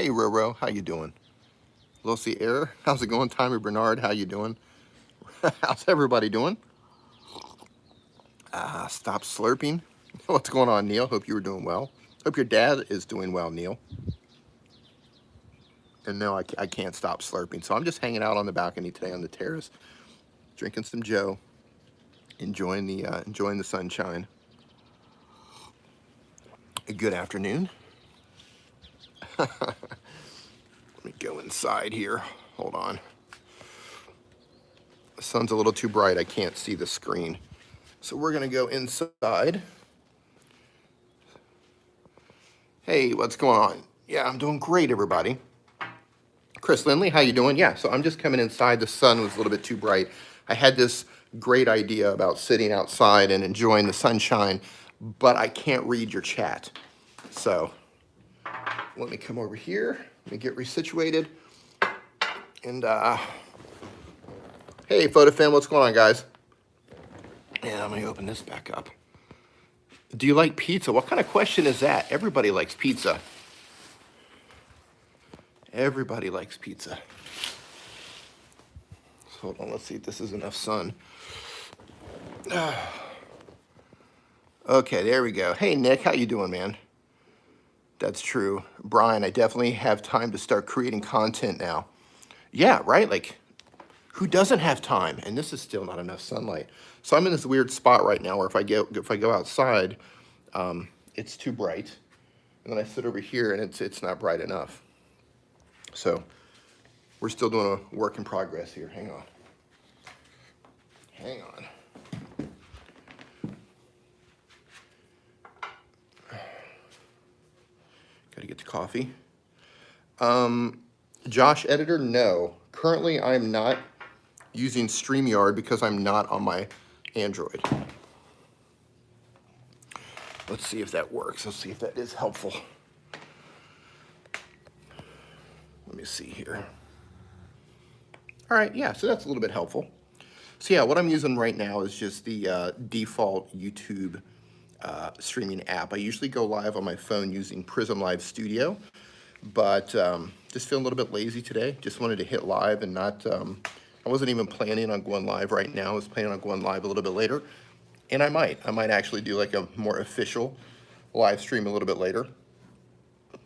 Hey, Roro, how you doing? Lucy Air, how's it going? Timer Bernard, how you doing? How's everybody doing? Stop slurping. What's going on, Neil? Hope you were doing well. Hope your dad is doing well, Neil. And no, I can't stop slurping. So I'm just hanging out on the balcony today on the terrace, drinking some Joe, enjoying the sunshine. A good afternoon. Let me go inside here. Hold on. The sun's a little too bright. I can't see the screen. So we're going to go inside. Hey, what's going on? Yeah, I'm doing great, everybody. Chris Lindley, how you doing? Yeah, so I'm just coming inside. The sun was a little bit too bright. I had this great idea about sitting outside and enjoying the sunshine, but I can't read your chat. So let me come over here. Let me get resituated. And hey, PhotoFam, what's going on, guys? Yeah, let me open this back up. Do you like pizza? What kind of question is that? Everybody likes pizza. Everybody likes pizza. So hold on, let's see if this is enough sun. Okay, there we go. Hey, Nick, how you doing, man? That's true. Brian, I definitely have time to start creating content now. Yeah, right? Like, who doesn't have time? And this is still not enough sunlight. So I'm in this weird spot right now where if I go outside, it's too bright. And then I sit over here and it's not bright enough. So we're still doing a work in progress here. Hang on. Hang on. Gotta get the coffee. Josh Editor, no. Currently I'm not using STREAMYARD because I'm not on my Android. Let's see if that works. Let's see if that is helpful. Let me see here. All right, yeah, so that's a little bit helpful. So yeah, what I'm using right now is just the default YouTube streaming app. I usually go live on my phone using Prism Live Studio, but just feeling a little bit lazy today. Just wanted to hit live and not, I wasn't even planning on going live right now. I was planning on going live a little bit later, and I might actually do like a more official live stream a little bit later,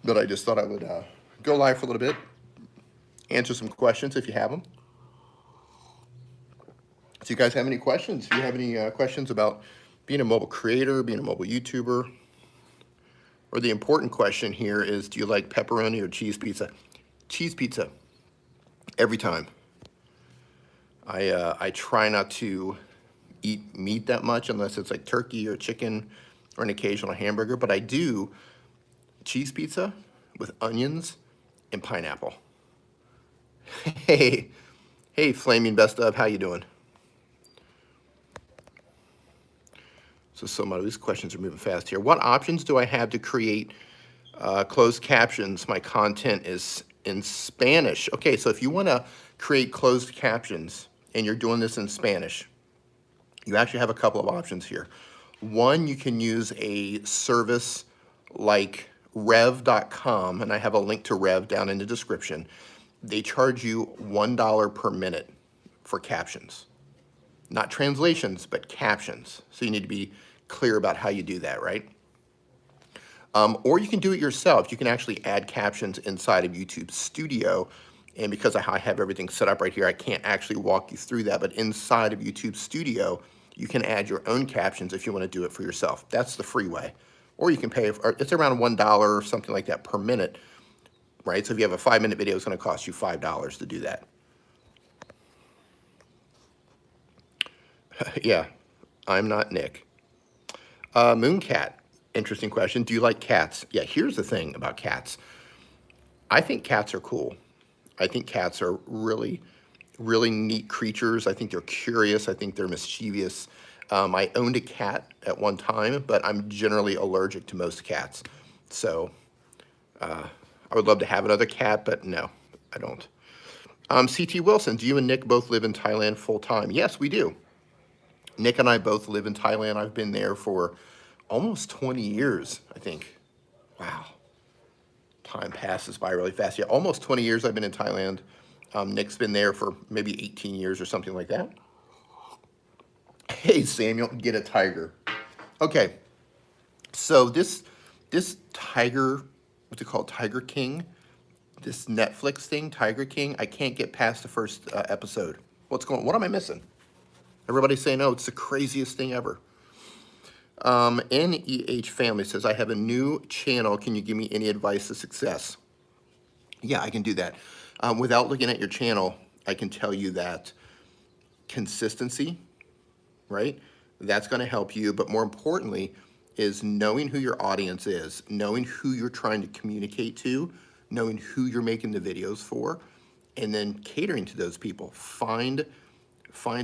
but I just thought I would go live for a little bit, answer some questions if you have them. So you guys have any questions? Do you have any questions about being a mobile creator, being a mobile YouTuber? Or the important question here is, do you like pepperoni or cheese pizza? Cheese pizza, every time. I try not to eat meat that much unless it's like turkey or chicken or an occasional hamburger, but I do cheese pizza with onions and pineapple. Hey, Flaming Best Of, how you doing? So some of these questions are moving fast here. What options do I have to create closed captions? My content is in Spanish. Okay, so if you want to create closed captions and you're doing this in Spanish, you actually have a couple of options here. One, you can use a service like rev.com, and I have a link to Rev down in the description. They charge you $1 per minute for captions. Not translations, but captions. So you need to be clear about how you do that, right? Or you can do it yourself. You can actually add captions inside of YouTube Studio. And because I have everything set up right here, I can't actually walk you through that. But inside of YouTube Studio, you can add your own captions if you want to do it for yourself. That's the free way. Or you can pay, it's around $1 or something like that per minute, right? So if you have a 5-minute video, it's going to cost you $5 to do that. Yeah, I'm not Nick. Mooncat, interesting question. Do you like cats? Yeah, here's the thing about cats. I think cats are cool. I think cats are really, really neat creatures. I think they're curious. I think they're mischievous. I owned a cat at one time, but I'm generally allergic to most cats. So I would love to have another cat, but no, I don't. CT Wilson, do you and Nick both live in Thailand full time? Yes, we do. Nick and I both live in Thailand. I've been there for almost 20 years, I think. Wow. Time passes by really fast. Yeah, almost 20 years I've been in Thailand. Nick's been there for maybe 18 years or something like that. Hey, Samuel, get a tiger. Okay, so this Tiger, what's it called, Tiger King, this Netflix thing, Tiger King, I can't get past the first episode. What am I missing? Everybody's saying, oh, it's the craziest thing ever. NEH Family says, I have a new channel. Can you give me any advice to success? Yeah, I can do that. Without looking at your channel, I can tell you that consistency, right? That's going to help you. But more importantly, is knowing who your audience is, knowing who you're trying to communicate to, knowing who you're making the videos for, and then catering to those people. Find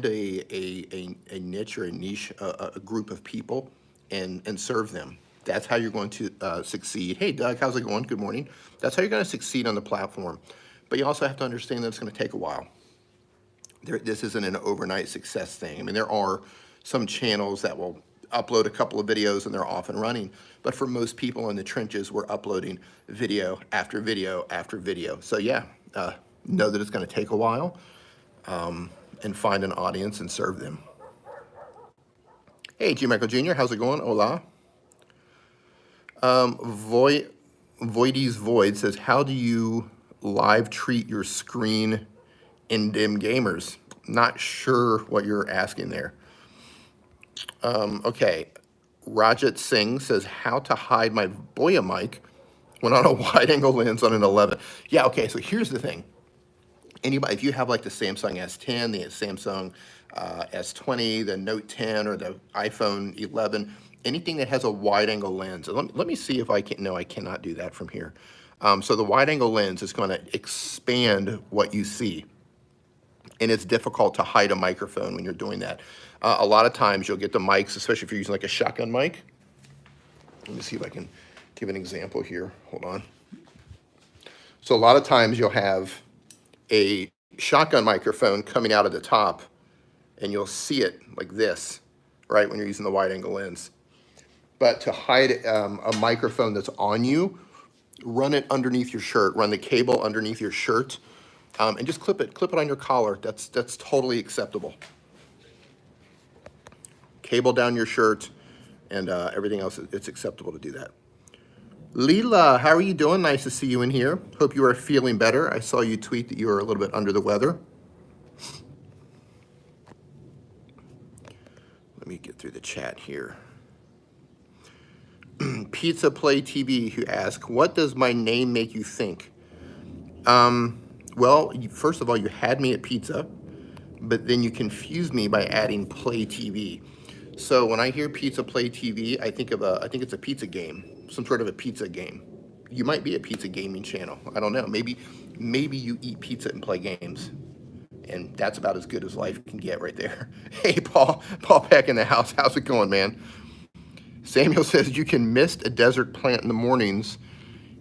a niche or a niche, a group of people, and serve them. That's how you're going to succeed. Hey, Doug, how's it going? Good morning. That's how you're going to succeed on the platform. But you also have to understand that it's going to take a while. This isn't an overnight success thing. I mean, there are some channels that will upload a couple of videos and they're off and running. But for most people in the trenches, we're uploading video after video after video. So yeah, know that it's going to take a while, and find an audience and serve them. Hey, G. Michael Jr., how's it going? Hola. Voidy's Void says, how do you live treat your screen in dim gamers? Not sure what you're asking there. Okay, Rajat Singh says, how to hide my VideoMic when on a wide angle lens on an 11. Yeah, okay, so here's the thing. Anybody, if you have like the Samsung S10, the Samsung S20, the Note 10, or the iPhone 11, anything that has a wide angle lens. Let me see if I can, no, I cannot do that from here. So the wide angle lens is going to expand what you see. And it's difficult to hide a microphone when you're doing that. A lot of times you'll get the mics, especially if you're using like a shotgun mic. Let me see if I can give an example here. Hold on. So a lot of times you'll have a shotgun microphone coming out of the top, and you'll see it like this, right, when you're using the wide angle lens. But to hide a microphone that's on you, run it underneath your shirt, run the cable underneath your shirt, and just clip it on your collar. That's totally acceptable. Cable down your shirt, and everything else, it's acceptable to do that. Leela, how are you doing? Nice to see you in here. Hope you are feeling better. I saw you tweet that you were a little bit under the weather. Let me get through the chat here. Pizza Play TV, who asked, what does my name make you think? Well, first of all, you had me at pizza, but then you confused me by adding Play TV. So when I hear Pizza Play TV, I think it's a pizza game, some sort of a pizza game. You might be a pizza gaming channel. I don't know. Maybe you eat pizza and play games. And that's about as good as life can get right there. Hey, Paul back in the house. How's it going, man? Samuel says you can mist a desert plant in the mornings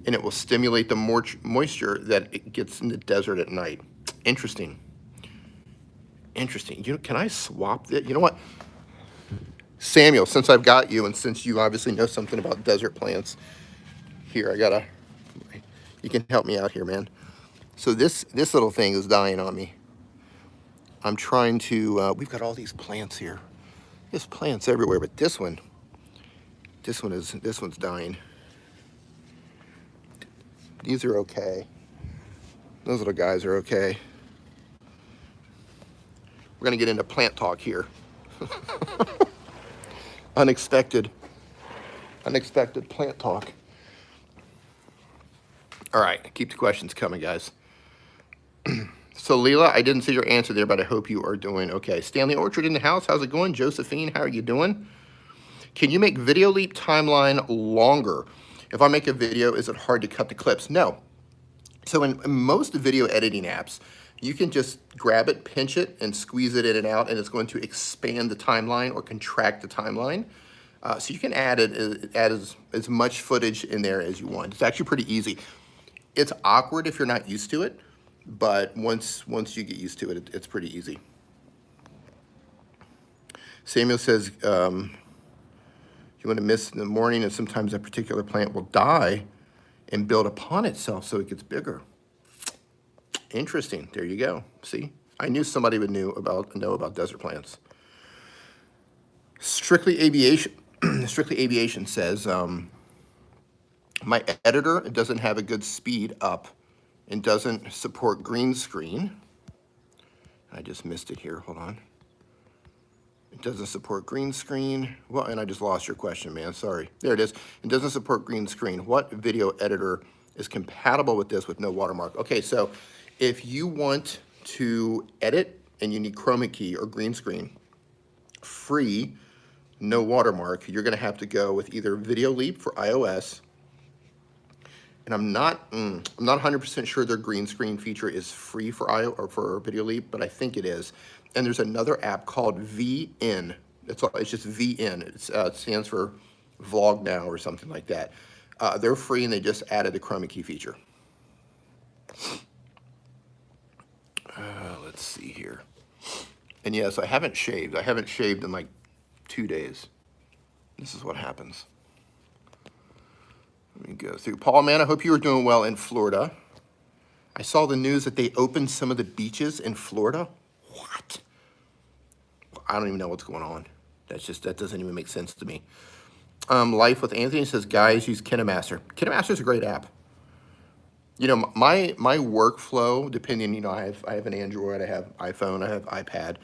and it will stimulate the moisture that it gets in the desert at night. Interesting. Interesting. Can I swap it? You know what? Samuel, since I've got you, and since you obviously know something about desert plants, here, you can help me out here, man. So this little thing is dying on me. I'm trying to, we've got all these plants here. There's plants everywhere, but this one's dying. These are okay. Those little guys are okay. We're gonna get into plant talk here. Unexpected plant talk. All right, keep the questions coming, guys. So Leela, I didn't see your answer there, but I hope you are doing okay. Stanley Orchard in the house, how's it going? Josephine, how are you doing? Can you make Video Leap timeline longer? If I make a video, is it hard to cut the clips? No. So in most video editing apps, you can just grab it, pinch it, and squeeze it in and out, and it's going to expand the timeline or contract the timeline. So you can add as much footage in there as you want. It's actually pretty easy. It's awkward if you're not used to it, but once you get used to it, it's pretty easy. Samuel says, you want to miss in the morning, and sometimes a particular plant will die and build upon itself so it gets bigger. Interesting. There you go. See, I knew somebody would know about desert plants. Strictly Aviation, Strictly Aviation says, my editor, it doesn't have a good speed up and doesn't support green screen. I just missed it here. Hold on. It doesn't support green screen. Well, and I just lost your question, man. Sorry. There it is. It doesn't support green screen. What video editor is compatible with this with no watermark? Okay, so if you want to edit and you need chroma key or green screen, free, no watermark, you're going to have to go with either VideoLeap for iOS. And I'm not 100% sure their green screen feature is free for VideoLeap, but I think it is. And there's another app called VN. It's just VN. It stands for Vlog Now or something like that. They're free and they just added the chroma key feature. Let's see here. And yes, I haven't shaved. I haven't shaved in like 2 days. This is what happens. Let me go through. Paul, man, I hope you were doing well in Florida. I saw the news that they opened some of the beaches in Florida. What? I don't even know what's going on. That doesn't even make sense to me. Life with Anthony says, guys, use KineMaster. KineMaster is a great app. You know, my workflow, depending, you know, I have an Android, I have iPhone, I have iPad.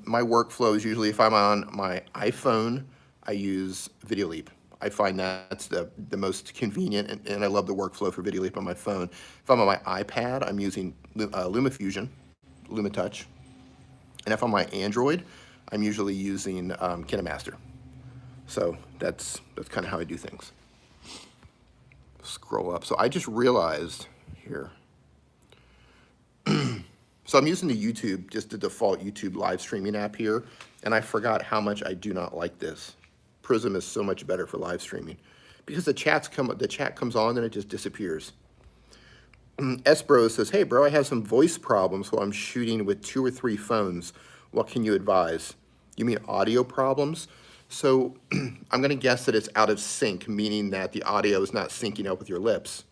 My workflow is usually if I'm on my iPhone, I use VideoLeap. I find that's the most convenient, and I love the workflow for VideoLeap on my phone. If I'm on my iPad, I'm using LumaFusion, LumaTouch. And if I'm on my Android, I'm usually using KineMaster. So that's kind of how I do things. Scroll up. So I just realized here. So I'm using the YouTube, just the default YouTube live streaming app here, and I forgot how much I do not like this. Prism is so much better for live streaming because the chat comes on and it just disappears. S-Bro says, hey bro, I have some voice problems while I'm shooting with 2 or 3 phones. What can you advise? You mean audio problems? So I'm gonna guess that it's out of sync, meaning that the audio is not syncing up with your lips.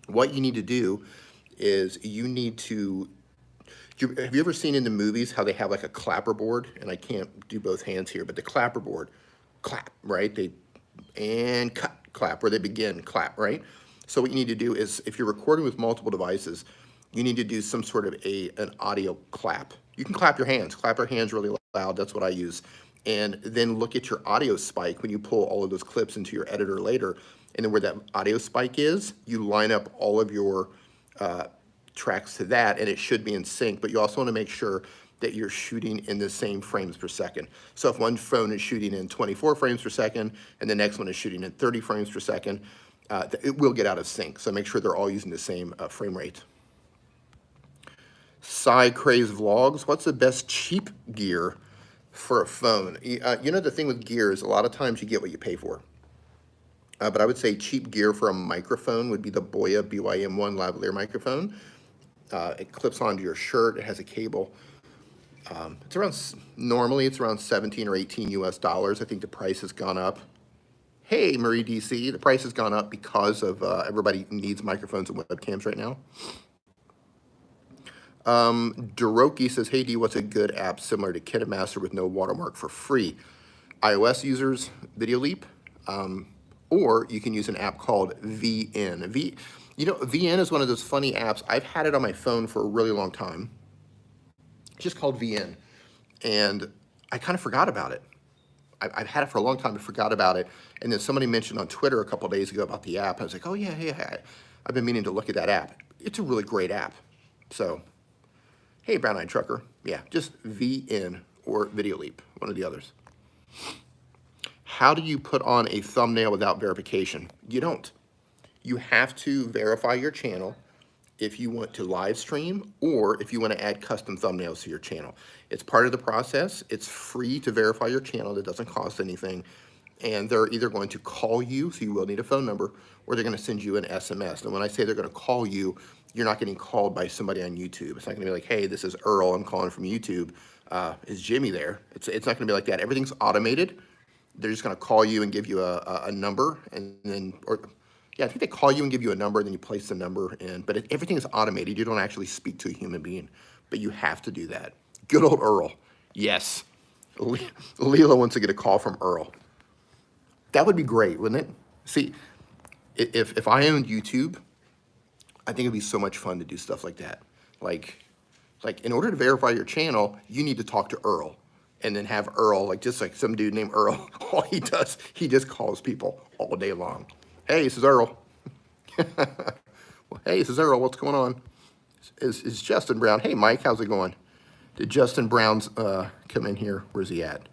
What you need to do is you need to, have you ever seen in the movies how they have like a clapper board? And I can't do both hands here, but the clapper board, clap, right? And cut, clap, where they begin, clap, right? So what you need to do is, if you're recording with multiple devices, you need to do some sort of an audio clap. You can clap your hands really loud, that's what I use. And then look at your audio spike when you pull all of those clips into your editor later. And then where that audio spike is, you line up all of your tracks to that, and it should be in sync. But you also want to make sure that you're shooting in the same frames per second. So if one phone is shooting in 24 frames per second, and the next one is shooting in 30 frames per second, it will get out of sync. So make sure they're all using the same frame rate. Cy Craze Vlogs, what's the best cheap gear for a phone? You know, the thing with gear is a lot of times you get what you pay for. But I would say cheap gear for a microphone would be the Boya BYM1 lavalier microphone. It clips onto your shirt. It has a cable. Normally it's around 17 or 18 US dollars. I think the price has gone up. Hey, Marie DC, the price has gone up because of everybody needs microphones and webcams right now. Doroki says, hey D, what's a good app similar to KineMaster with no watermark for free? iOS users, VideoLeap, or you can use an app called VN. You know, VN is one of those funny apps. I've had it on my phone for a really long time. It's just called VN, and I kind of forgot about it. I've had it for a long time, I forgot about it, and then somebody mentioned on Twitter a couple days ago about the app. I was like, oh yeah, I've been meaning to look at that app. It's a really great app. So, hey, Brown Eyed Trucker, yeah, just VN or VideoLeap, one of the others. How do you put on a thumbnail without verification? You don't. You have to verify your channel if you want to live stream or if you want to add custom thumbnails to your channel. It's part of the process. It's free to verify your channel. That doesn't cost anything. And they're either going to call you, so you will need a phone number, or they're going to send you an SMS. And when I say they're going to call you, you're not getting called by somebody on YouTube. It's not going to be like, hey, this is Earl, I'm calling from YouTube. Is Jimmy there? It's not going to be like that. Everything's automated. They're just going to call you and give you a number, and then, or Yeah, I think they call you and give you a number, then you place the number in. But everything is automated. You don't actually speak to a human being, but you have to do that. Good old Earl. Yes. Leela wants to get a call from Earl. That would be great, wouldn't it? See, if I owned YouTube, I think it'd be so much fun to do stuff like that. Like in order to verify your channel, you need to talk to Earl, and then have Earl, just like some dude named Earl. All he does, he just calls people all day long. Hey, this is Earl. Well, hey, this is Earl. What's going on? Is Justin Brown? Hey, Mike, how's it going? Did Justin Brown's come in here? Where's he at?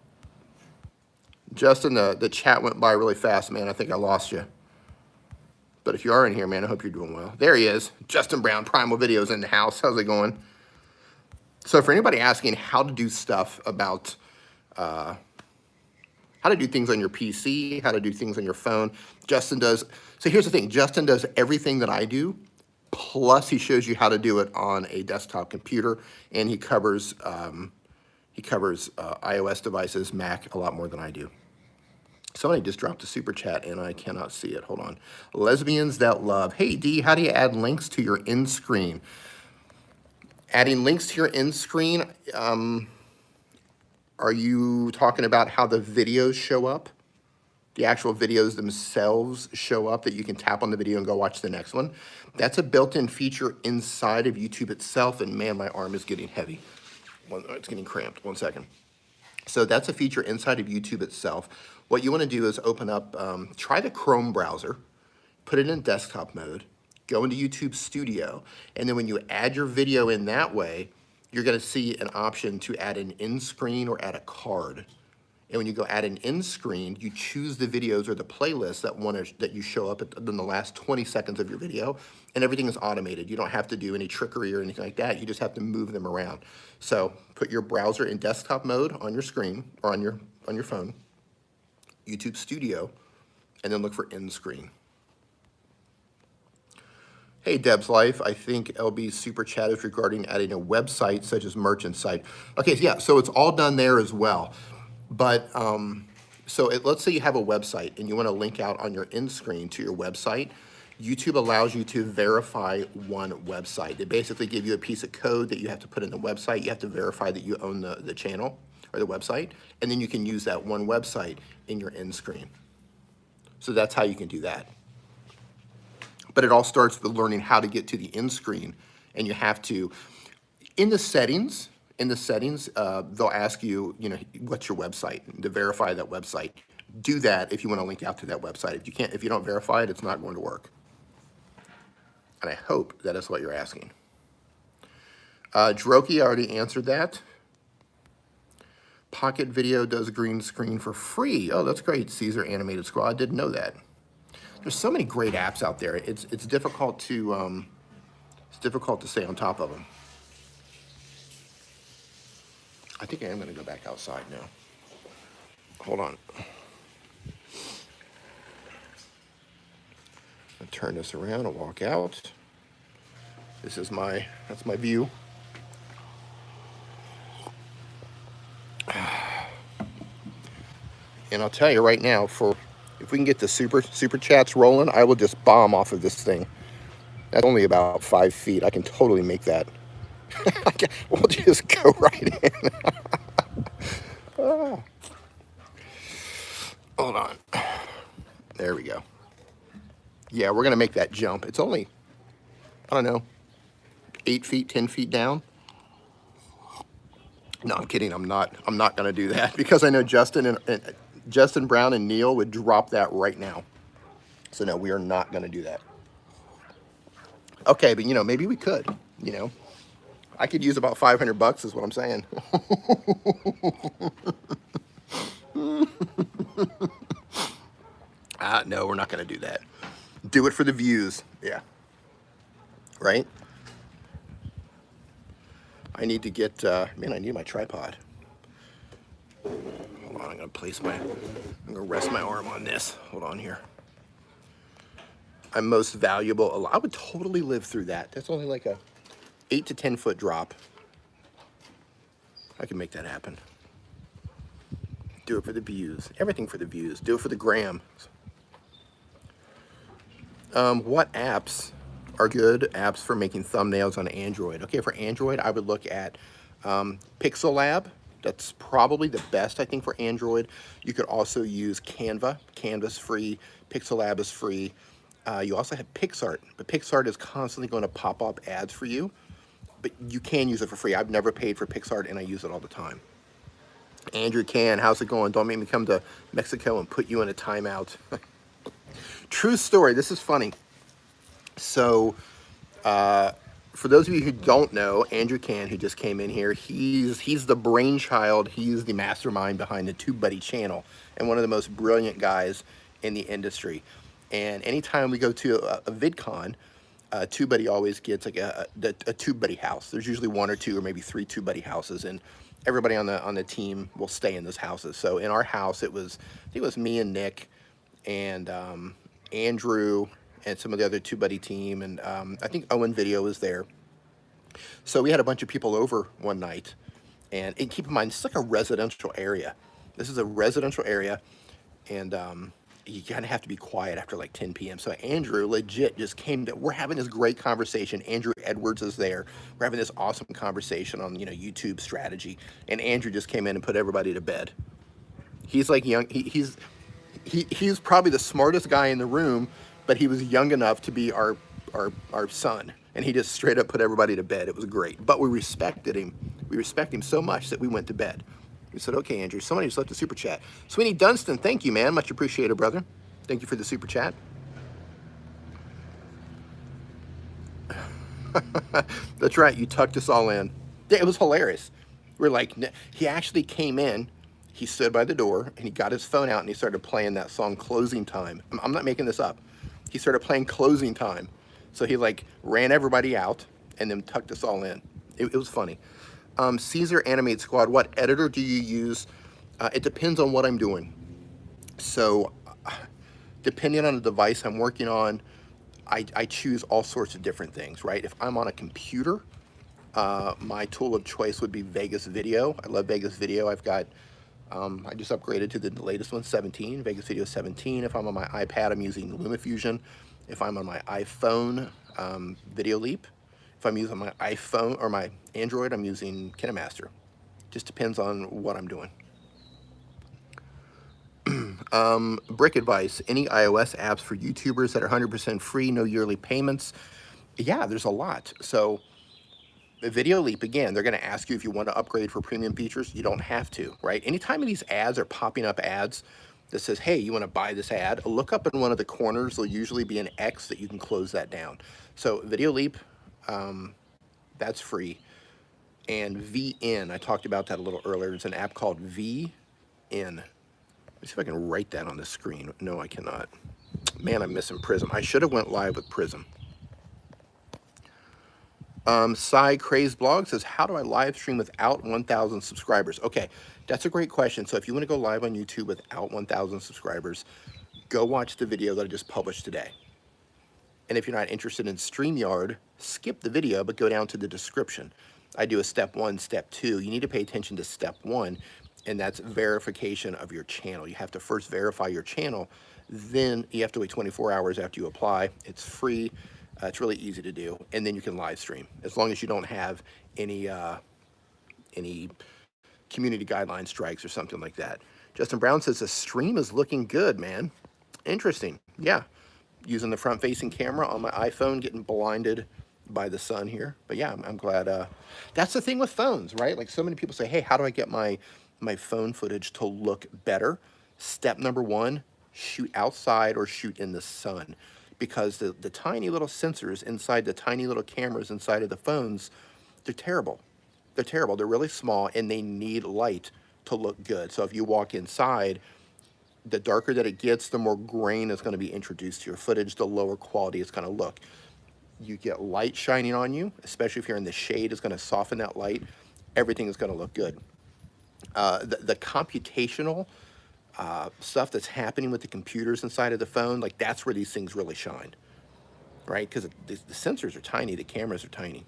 Justin, the chat went by really fast, man. I think I lost you. But if you are in here, man, I hope you're doing well. There he is. Justin Brown, Primal Videos in the house. How's it going? So for anybody asking how to do stuff about how to do things on your PC, how to do things on your phone, Justin does. So here's the thing. Justin does everything that I do, plus he shows you how to do it on a desktop computer, and he covers iOS devices, Mac, a lot more than I do. Somebody just dropped a super chat and I cannot see it. Hold on. Lesbians That Love. Hey, D, how do you add links to your end screen? Adding links to your end screen, are you talking about how the videos show up? The actual videos themselves show up that you can tap on the video and go watch the next one? That's a built-in feature inside of YouTube itself, and man, my arm is getting heavy. It's getting cramped. 1 second. So that's a feature inside of YouTube itself. What you want to do is open up, try the Chrome browser, put it in desktop mode, go into YouTube Studio, and then when you add your video in that way, you're going to see an option to add an end screen or add a card. And when you go add an end screen, you choose the videos or the playlist that you show up in the last 20 seconds of your video, and everything is automated. You don't have to do any trickery or anything like that. You just have to move them around. So put your browser in desktop mode on your screen or on your phone, YouTube Studio, and then look for end screen. Hey, Deb's Life. I think LB's super chat is regarding adding a website such as merchant site. Okay, yeah, so it's all done there as well. But let's say you have a website and you want to link out on your end screen to your website. YouTube allows you to verify one website. They basically give you a piece of code that you have to put in the website. You have to verify that you own the channel or the website, and then you can use that one website in your end screen. So that's how you can do that. But it all starts with learning how to get to the end screen, and you have to, in the settings, they'll ask you, what's your website, to verify that website. Do that if you want to link out to that website. If you don't verify it, it's not going to work. And I hope that is what you're asking. Droki, I already answered that. Pocket Video does green screen for free. Oh, that's great. Caesar Animated Squad, didn't know that. There's so many great apps out there. It's difficult to stay on top of them. I think I am going to go back outside now. Hold on. I'll turn this around and walk out. That's my view. And I'll tell you right now, if we can get the super chats rolling, I will just bomb off of this thing. That's only about 5 feet. I can totally make that. We'll just go right in. Hold on. There we go. Yeah, we're gonna make that jump. It's only, I don't know, 8 feet, 10 feet down. No, I'm kidding. I'm not gonna do that because I know Justin Brown and Neil would drop that right now. So no, we are not gonna do that. Okay, but maybe we could. I could use about $500 is what I'm saying. No, we're not going to do that. Do it for the views. Yeah. Right? I need to get, man, I need my tripod. Hold on, I'm going to rest my arm on this. Hold on here. I'm most valuable. I would totally live through that. That's only like a 8 to 10 foot drop. I can make that happen. Do it for the views. Everything for the views. Do it for the gram. What apps are good apps for making thumbnails on Android? Okay, for Android, I would look at Pixel Lab. That's probably the best, I think, for Android. You could also use Canva. Canva's free. Pixel Lab is free. You also have PixArt, but PixArt is constantly going to pop up ads for you, but you can use it for free. I've never paid for PixArt, and I use it all the time. Andrew Can, how's it going? Don't make me come to Mexico and put you in a timeout. True story. This is funny. So, for those of you who don't know, Andrew Can, who just came in here, he's the brainchild, he's the mastermind behind the TubeBuddy channel, and one of the most brilliant guys in the industry. And anytime we go to a VidCon, TubeBuddy always gets like a TubeBuddy house. There's usually one or two or maybe three TubeBuddy houses, and everybody on the team will stay in those houses. So in our house, I think it was me and Nick and Andrew and some of the other TubeBuddy team, and I think Owen Video was there. So we had a bunch of people over one night, and keep in mind, it's like a residential area. This is a residential area, and you kind of have to be quiet after like 10 p.m. So Andrew legit just came to, we're having this great conversation. Andrew Edwards is there. We're having this awesome conversation on, YouTube strategy, and Andrew just came in and put everybody to bed. He's like young, he's probably the smartest guy in the room, but he was young enough to be our son, and he just straight up put everybody to bed. It was great, but we respected him. We respect him so much that we went to bed. We said, okay, Andrew. Somebody just left a super chat. Sweeney Dunstan, thank you, man. Much appreciated, brother. Thank you for the super chat. That's right. You tucked us all in. Yeah, it was hilarious. We're like, he actually came in. He stood by the door, and he got his phone out, and he started playing that song, Closing Time. I'm not making this up. He started playing Closing Time. So he, like, ran everybody out and then tucked us all in. It was funny. Caesar Animate Squad, what editor do you use? It depends on what I'm doing. So, depending on the device I'm working on, I choose all sorts of different things, right? If I'm on a computer, my tool of choice would be Vegas Video. I love Vegas Video. I've got, I just upgraded to the latest one, 17, Vegas Video 17. If I'm on my iPad, I'm using LumaFusion. If I'm on my iPhone, Video Leap. If I'm using my iPhone or my Android, I'm using KineMaster. Just depends on what I'm doing. Brick advice, any iOS apps for YouTubers that are 100% free, no yearly payments? Yeah, there's a lot. So Video Leap, again, they're going to ask you if you want to upgrade for premium features. You don't have to, right? Anytime these ads are popping up ads that says, hey, you want to buy this ad, look up in one of the corners. There'll usually be an X that you can close that down. So Video Leap, that's free. And VN, I talked about that a little earlier. There's an app called VN. Let me see if I can write that on the screen. No, I cannot. Man, I'm missing Prism. I should have went live with Prism. Cy Craze Blog says, how do I live stream without 1,000 subscribers? Okay, that's a great question. So if you want to go live on YouTube without 1,000 subscribers, go watch the video that I just published today. And if you're not interested in StreamYard, skip the video, but go down to the description. I do a step 1, step 2. You need to pay attention to step 1, and that's verification of your channel. You have to first verify your channel, then you have to wait 24 hours after you apply. It's free. It's really easy to do, and then you can live stream as long as you don't have any community guideline strikes or something like that. Justin Brown says the stream is looking good, man. Interesting. Yeah, using the front-facing camera on my iPhone, getting blinded by the sun here. But yeah, I'm glad. That's the thing with phones, right? Like so many people say, hey, how do I get my phone footage to look better? Step number 1, shoot outside or shoot in the sun. Because the tiny little sensors inside the tiny little cameras inside of the phones, they're terrible. They're terrible. They're really small, and they need light to look good. So if you walk inside, the darker that it gets, the more grain is going to be introduced to your footage, the lower quality it's going to look. You get light shining on you, especially if you're in the shade, it's going to soften that light. Everything is going to look good. The computational stuff that's happening with the computers inside of the phone, like that's where these things really shine, right? Because the sensors are tiny, the cameras are tiny.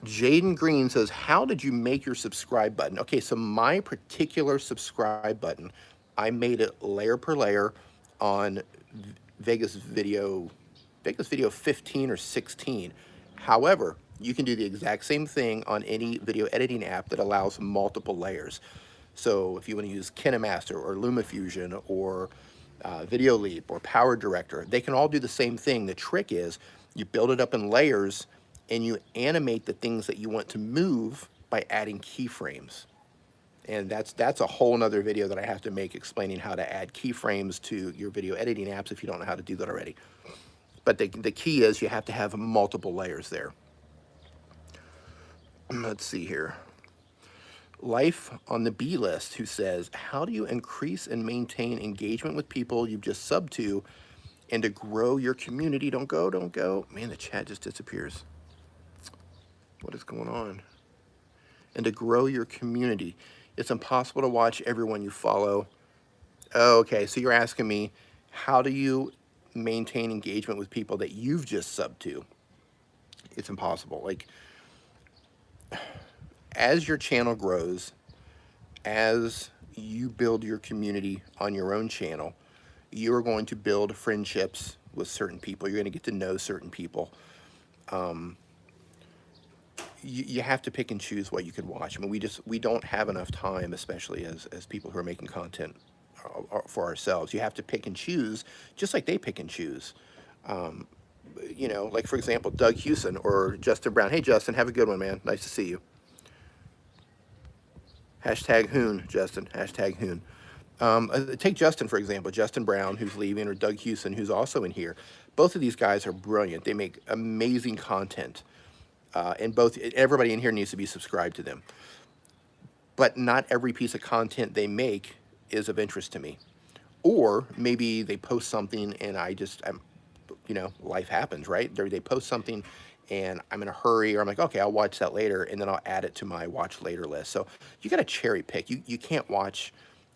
Jaden Green says, how did you make your subscribe button? Okay, so my particular subscribe button, I made it layer per layer on Vegas Video 15 or 16. However, you can do the exact same thing on any video editing app that allows multiple layers. So if you want to use KineMaster or LumaFusion or Video Leap or Power Director, they can all do the same thing. The trick is you build it up in layers and you animate the things that you want to move by adding keyframes. And that's a whole nother video that I have to make explaining how to add keyframes to your video editing apps if you don't know how to do that already. But the key is you have to have multiple layers there. Let's see here. Life on the B list, who says, how do you increase and maintain engagement with people you've just subbed to and to grow your community? Don't go, don't go. Man, the chat just disappears. What is going on? And to grow your community. It's impossible to watch everyone you follow. Oh, okay, so you're asking me, how do you maintain engagement with people that you've just subbed to? It's impossible. Like, as your channel grows, as you build your community on your own channel, you are going to build friendships with certain people. You're going to get to know certain people. You have to pick and choose what you can watch. I mean, we don't have enough time, especially as people who are making content for ourselves. You have to pick and choose, just like they pick and choose. You know, like for example, Doug Hewson or Justin Brown. Hey, Justin, have a good one, man. Nice to see you. Hashtag Hoon, Justin. Hashtag Hoon. Take Justin, for example, Justin Brown, who's leaving, or Doug Hewson, who's also in here. Both of these guys are brilliant. They make amazing content. And everybody in here needs to be subscribed to them. But not every piece of content they make is of interest to me. Or maybe they post something and you know, life happens, right? They post something and I'm in a hurry, or I'm like, okay, I'll watch that later, and then I'll add it to my watch later list. So you got to cherry pick. You can't watch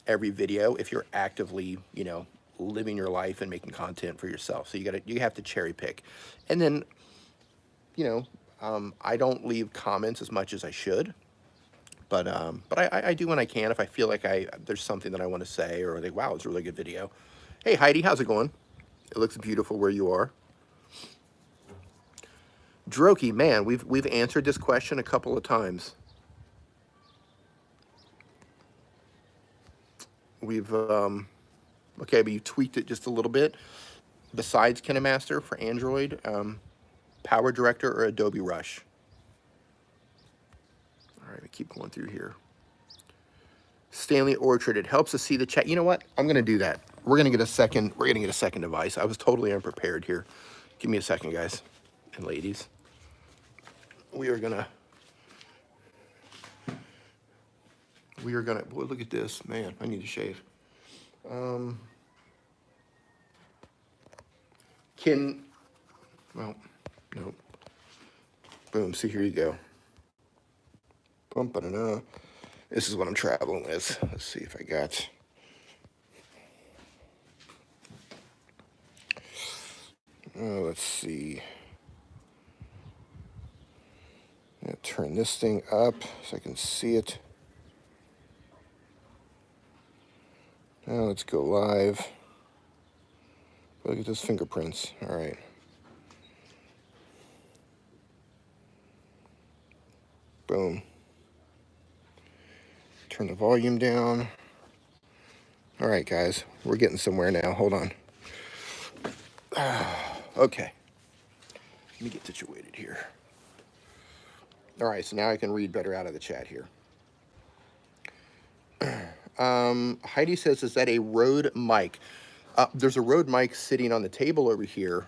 every video if you're actively, you know, living your life and making content for yourself. So you have to cherry pick. And then, you know, I don't leave comments as much as I should, but I do when I can, if I feel like there's something that I want to say, or like, wow, it's a really good video. Hey Heidi, how's it going? It looks beautiful where you are. Droki, man, we've answered this question a couple of times. Okay, but you tweaked it just a little bit. Besides KineMaster for Android, Power Director or Adobe Rush. All right, we keep going through here. Stanley Orchard, it helps to see the chat. You know what? I'm gonna do that. We're gonna get a second device. I was totally unprepared here. Give me a second, guys and ladies. We are gonna, boy, look at this, man, I need to shave. Well, no. Boom, see, here you go. This is what I'm traveling with. Let's see if I got. Let's see. I'm gonna turn this thing up so I can see it. Now let's go live. Look at those fingerprints. All right. Boom. Turn the volume down. All right, guys, we're getting somewhere now. Hold on. Okay. Let me get situated here. All right, so now I can read better out of the chat here. Heidi says, is that a Rode mic? There's a Rode mic sitting on the table over here,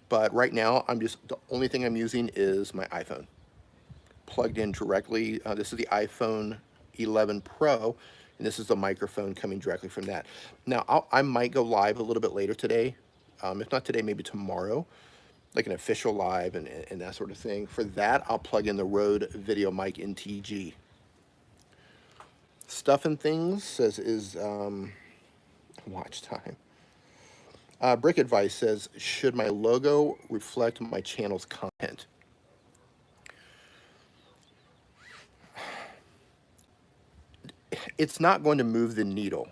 but right now the only thing I'm using is my iPhone. Plugged in directly. This is the iPhone 11 Pro, and this is the microphone coming directly from that. Now, I might go live a little bit later today. If not today, maybe tomorrow, like an official live and that sort of thing. For that, I'll plug in the Rode VideoMic NTG. Stuff and Things says, is watch time. Brick Advice says, should my logo reflect my channel's content? It's not going to move the needle,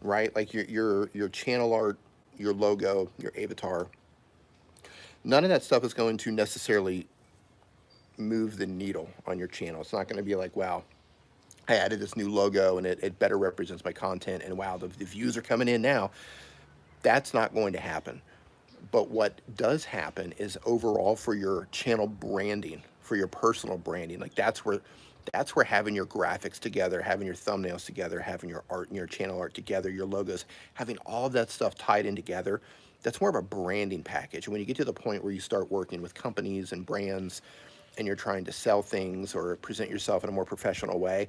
right? Like your channel art your logo, your avatar. None of that stuff is going to necessarily move the needle on your channel. It's not going to be like, wow, I added this new logo and it better represents my content, and wow, the views are coming in now. That's not going to happen. But what does happen is overall for your channel branding, for your personal branding, like that's where having your graphics together, having your thumbnails together, having your art and your channel art together, your logos, having all of that stuff tied in together, that's more of a branding package. When you get to the point where you start working with companies and brands and you're trying to sell things or present yourself in a more professional way,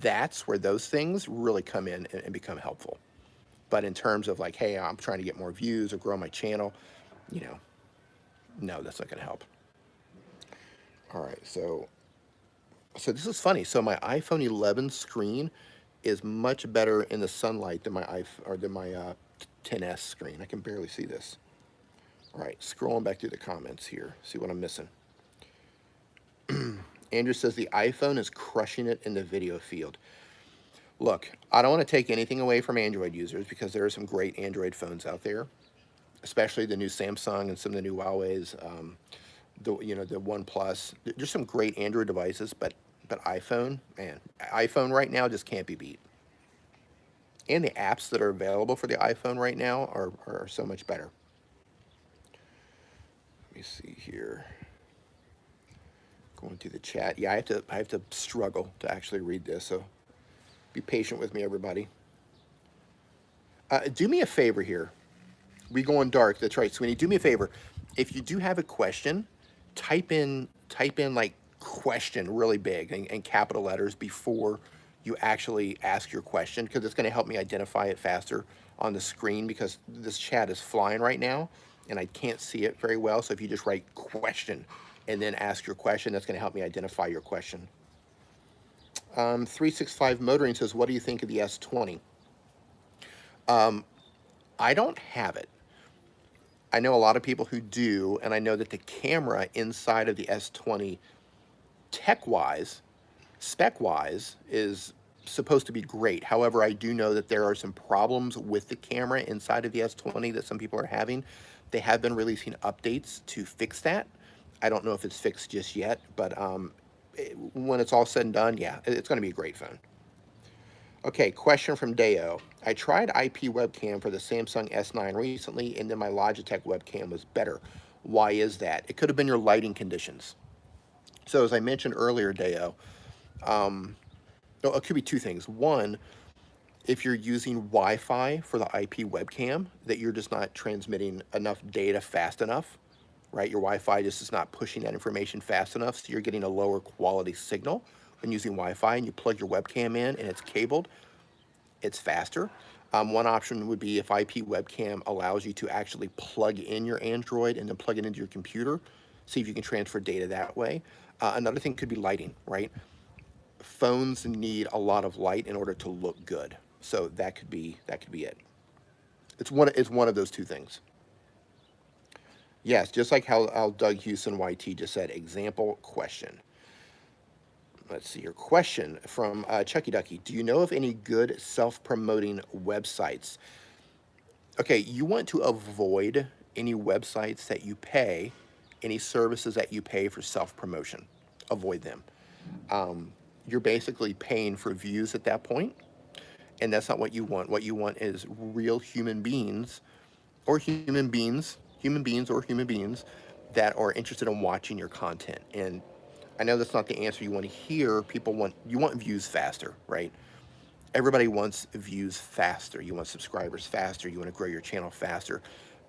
that's where those things really come in and become helpful. But in terms of like, hey, I'm trying to get more views or grow my channel, you know, no, that's not going to help. All right, so this is funny. So my iPhone 11 screen is much better in the sunlight than my my 10s screen. I can barely see this. All right, scrolling back through the comments here, see what I'm missing. Andrew says the iPhone is crushing it in the video field. Look, I don't want to take anything away from Android users because there are some great Android phones out there, especially the new Samsung and some of the new Huawei's, the OnePlus. There's some great Android devices, but iPhone, man, iPhone right now just can't be beat. And the apps that are available for the iPhone right now are so much better. Let me see here. Going through the chat. Yeah, I have to struggle to actually read this, so be patient with me, everybody. Do me a favor here. We going dark. That's right, Sweeney. Do me a favor. If you do have a question, type in like question really big and capital letters before you actually ask your question, because it's going to help me identify it faster on the screen, because this chat is flying right now and I can't see it very well. So if you just write question and then ask your question, that's going to help me identify your question. 365 Motoring says, what do you think of the S20? I don't have it. I know a lot of people who do, and I know that the camera inside of the S20 tech-wise, spec-wise, is supposed to be great. However, I do know that there are some problems with the camera inside of the S20 that some people are having. They have been releasing updates to fix that. I don't know if it's fixed just yet, but when it's all said and done, yeah, it's going to be a great phone. Okay, question from Deo. I tried IP webcam for the Samsung S9 recently, and then my Logitech webcam was better. Why is that? It could have been your lighting conditions. So as I mentioned earlier, Deo, it could be two things. One, if you're using Wi-Fi for the IP webcam, that you're just not transmitting enough data fast enough, right? Your Wi-Fi just is not pushing that information fast enough, so you're getting a lower quality signal when using Wi-Fi, and you plug your webcam in and it's cabled, it's faster. One option would be if IP webcam allows you to actually plug in your Android and then plug it into your computer, see if you can transfer data that way. Another thing could be lighting, right? Phones need a lot of light in order to look good, so that could be it. It's one of those two things. Yes, just like how Doug Houston YT just said, example question. Let's see your question from Chucky Ducky. Do you know of any good self-promoting websites? Okay, you want to avoid any websites that you pay, any services that you pay for self-promotion. Avoid them. You're basically paying for views at that point, and that's not what you want. What you want is real human beings or human beings that are interested in watching your content. And I know that's not the answer you want to hear. You want views faster, right? Everybody wants views faster. You want subscribers faster. You want to grow your channel faster.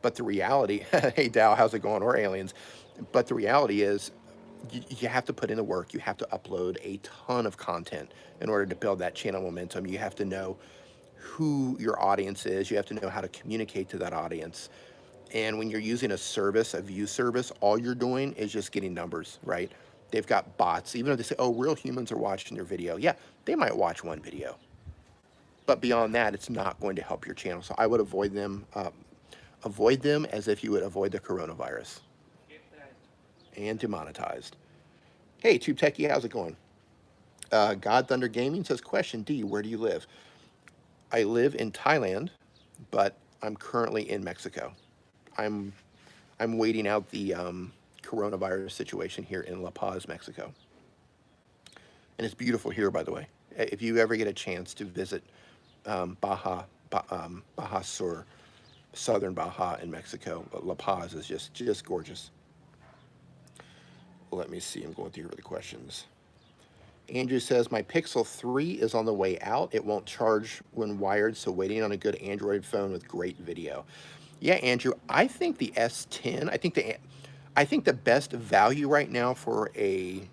But the reality, hey Dow, how's it going? Or aliens. But the reality is you have to put in the work. You have to upload a ton of content in order to build that channel momentum. You have to know who your audience is. You have to know how to communicate to that audience. And when you're using a service, a view service, all you're doing is just getting numbers, right? They've got bots. Even if they say, oh, real humans are watching your video. Yeah, they might watch one video. But beyond that, it's not going to help your channel. So I would avoid them. Avoid them as if you would avoid the coronavirus. And demonetized. Hey, Tube Techie, how's it going? God Thunder Gaming says, question D, where do you live? I live in Thailand, but I'm currently in Mexico. I'm waiting out the coronavirus situation here in La Paz, Mexico. And it's beautiful here, by the way. If you ever get a chance to visit Baja Sur, southern Baja in Mexico, La Paz is just gorgeous. Let me see. I'm going through the questions. Andrew says, my Pixel 3 is on the way out. It won't charge when wired, so waiting on a good Android phone with great video. Yeah, Andrew, I think the S10, I think the best value right now for a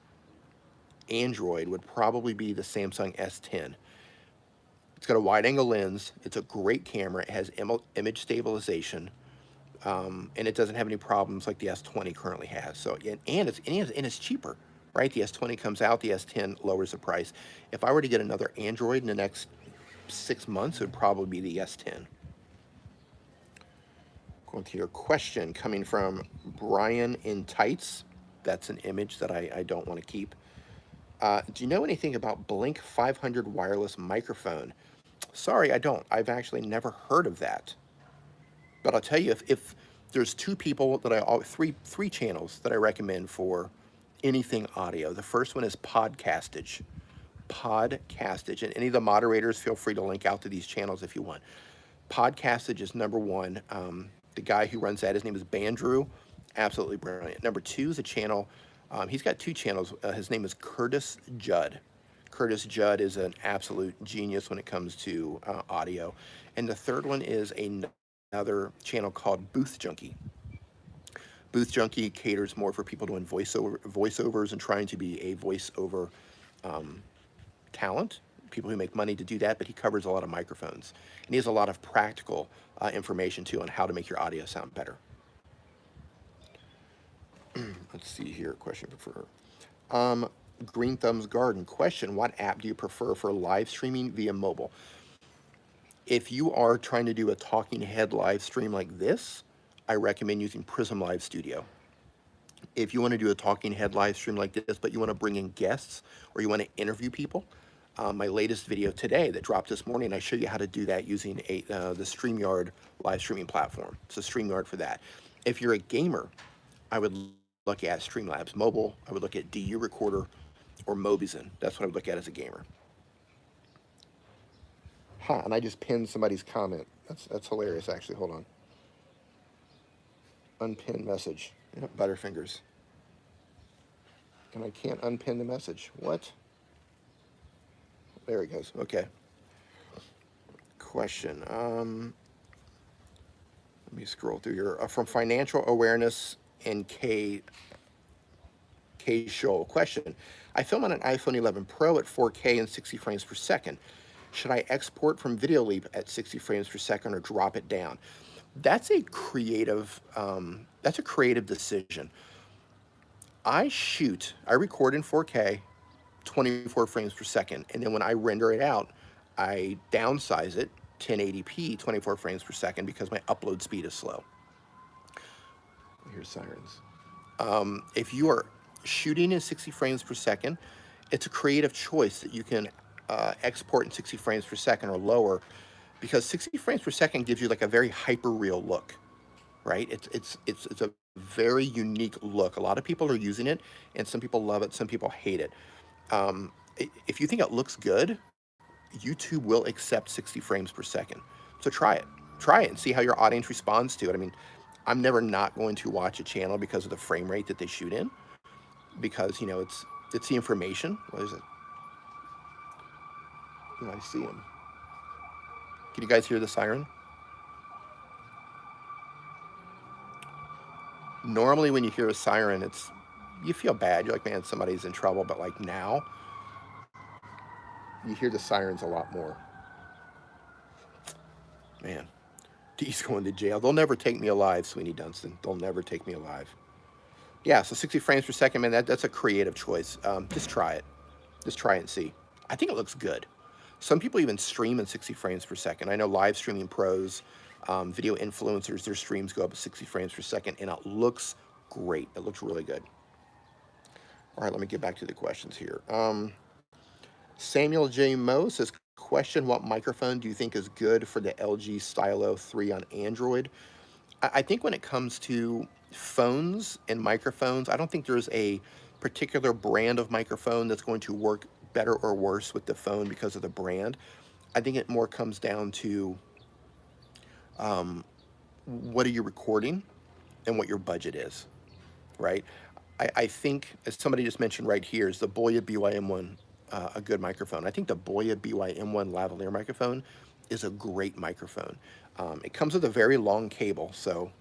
Android would probably be the Samsung S10. It's got a wide-angle lens. It's a great camera. It has image stabilization, and it doesn't have any problems like the S20 currently has. So, and it's cheaper, right? The S20 comes out, the S10 lowers the price. If I were to get another Android in the next 6 months, it would probably be the S10. Going to your question coming from Brian in Tights. That's an image that I don't want to keep. Do you know anything about Blink 500 wireless microphone? Sorry, I don't. I've actually never heard of that. But I'll tell you, if there's two people that three channels that I recommend for anything audio. The first one is Podcastage. Podcastage. And any of the moderators, feel free to link out to these channels if you want. Podcastage is number one. The guy who runs that, his name is Bandrew. Absolutely brilliant. Number two is a channel. He's got two channels. His name is Curtis Judd. Curtis Judd is an absolute genius when it comes to audio. And the third one is another channel called Booth Junkie. Booth Junkie caters more for people doing voiceovers and trying to be a voiceover talent, people who make money to do that, but he covers a lot of microphones. And he has a lot of practical information, too, on how to make your audio sound better. Let's see here, question for her. Green Thumbs Garden, question, what app do you prefer for live streaming via mobile? If you are trying to do a talking head live stream like this, I recommend using Prism Live Studio. If you want to do a talking head live stream like this, but you want to bring in guests or you want to interview people, my latest video today that dropped this morning, I show you how to do that using the StreamYard live streaming platform. So StreamYard for that. If you're a gamer, I would look at Streamlabs Mobile. I would look at DU Recorder or Mobizen. That's what I would look at as a gamer. And I just pinned somebody's comment. That's hilarious, actually. Hold on. Unpin message. Yep, Butterfingers. And I can't unpin the message. What? There it goes. Okay. Question. Let me scroll through here. From Financial Awareness and K Show. Question. I film on an iPhone 11 Pro at 4K and 60 frames per second. Should I export from VideoLeap at 60 frames per second or drop it down? That's a creative decision. I record in 4K, 24 frames per second, and then when I render it out, I downsize it 1080p, 24 frames per second because my upload speed is slow. Here's sirens. If you are shooting in 60 frames per second, it's a creative choice that you can export in 60 frames per second or lower, because 60 frames per second gives you like a very hyper real look, right? It's a very unique look. A lot of people are using it, and some people love it, some people hate it. If you think it looks good, YouTube will accept 60 frames per second. So try it and see how your audience responds to it. I mean, I'm never not going to watch a channel because of the frame rate that they shoot in, because, you know, it's the information. What is it? Oh, I see him. Can you guys hear the siren? Normally when you hear a siren, you feel bad. You're like, man, somebody's in trouble. But like now, you hear the sirens a lot more. Man, D's going to jail. They'll never take me alive, Sweeney Dunstan. They'll never take me alive. Yeah, so 60 frames per second, man, that's a creative choice. Just try it. Just try it and see. I think it looks good. Some people even stream in 60 frames per second. I know live streaming pros, video influencers, their streams go up to 60 frames per second, and it looks great. It looks really good. All right, let me get back to the questions here. Samuel J. Moe says, question, what microphone do you think is good for the LG Stylo 3 on Android? I think when it comes to phones and microphones, I don't think there's a particular brand of microphone that's going to work better or worse with the phone because of the brand. I think it more comes down to what are you recording and what your budget is, right? I think, as somebody just mentioned right here, is the Boya BYM1 a good microphone? I think the Boya BYM1 lavalier microphone is a great microphone. It comes with a very long cable, so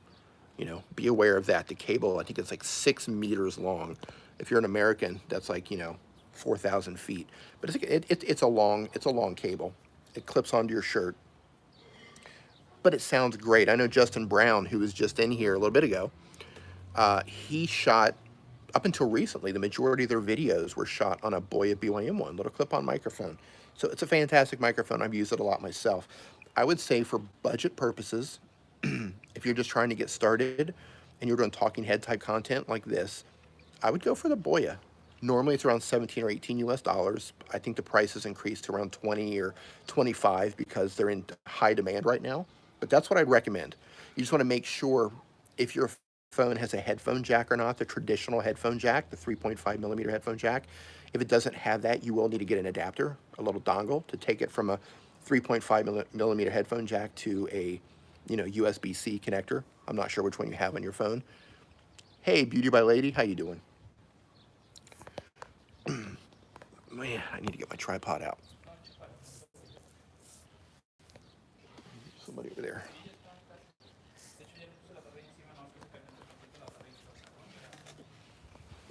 be aware of that. The cable, I think it's like 6 meters long. If you're an American, that's like 4,000 feet. But it's a long cable. It clips onto your shirt, but it sounds great. I know Justin Brown, who was just in here a little bit ago. He shot, up until recently, the majority of their videos were shot on a Boya BYM1 little clip-on microphone. So it's a fantastic microphone. I've used it a lot myself. I would say for budget purposes, if you're just trying to get started and you're doing talking head type content like this, I would go for the Boya. Normally it's around 17 or 18 US dollars. I think the price has increased to around 20 or 25 because they're in high demand right now. But that's what I'd recommend. You just want to make sure if your phone has a headphone jack or not, the traditional headphone jack, the 3.5 millimeter headphone jack. If it doesn't have that, you will need to get an adapter, a little dongle, to take it from a 3.5 millimeter headphone jack to a USB-C connector. I'm not sure which one you have on your phone. Hey, Beauty by Lady, how you doing? Man, I need to get my tripod out. Somebody over there.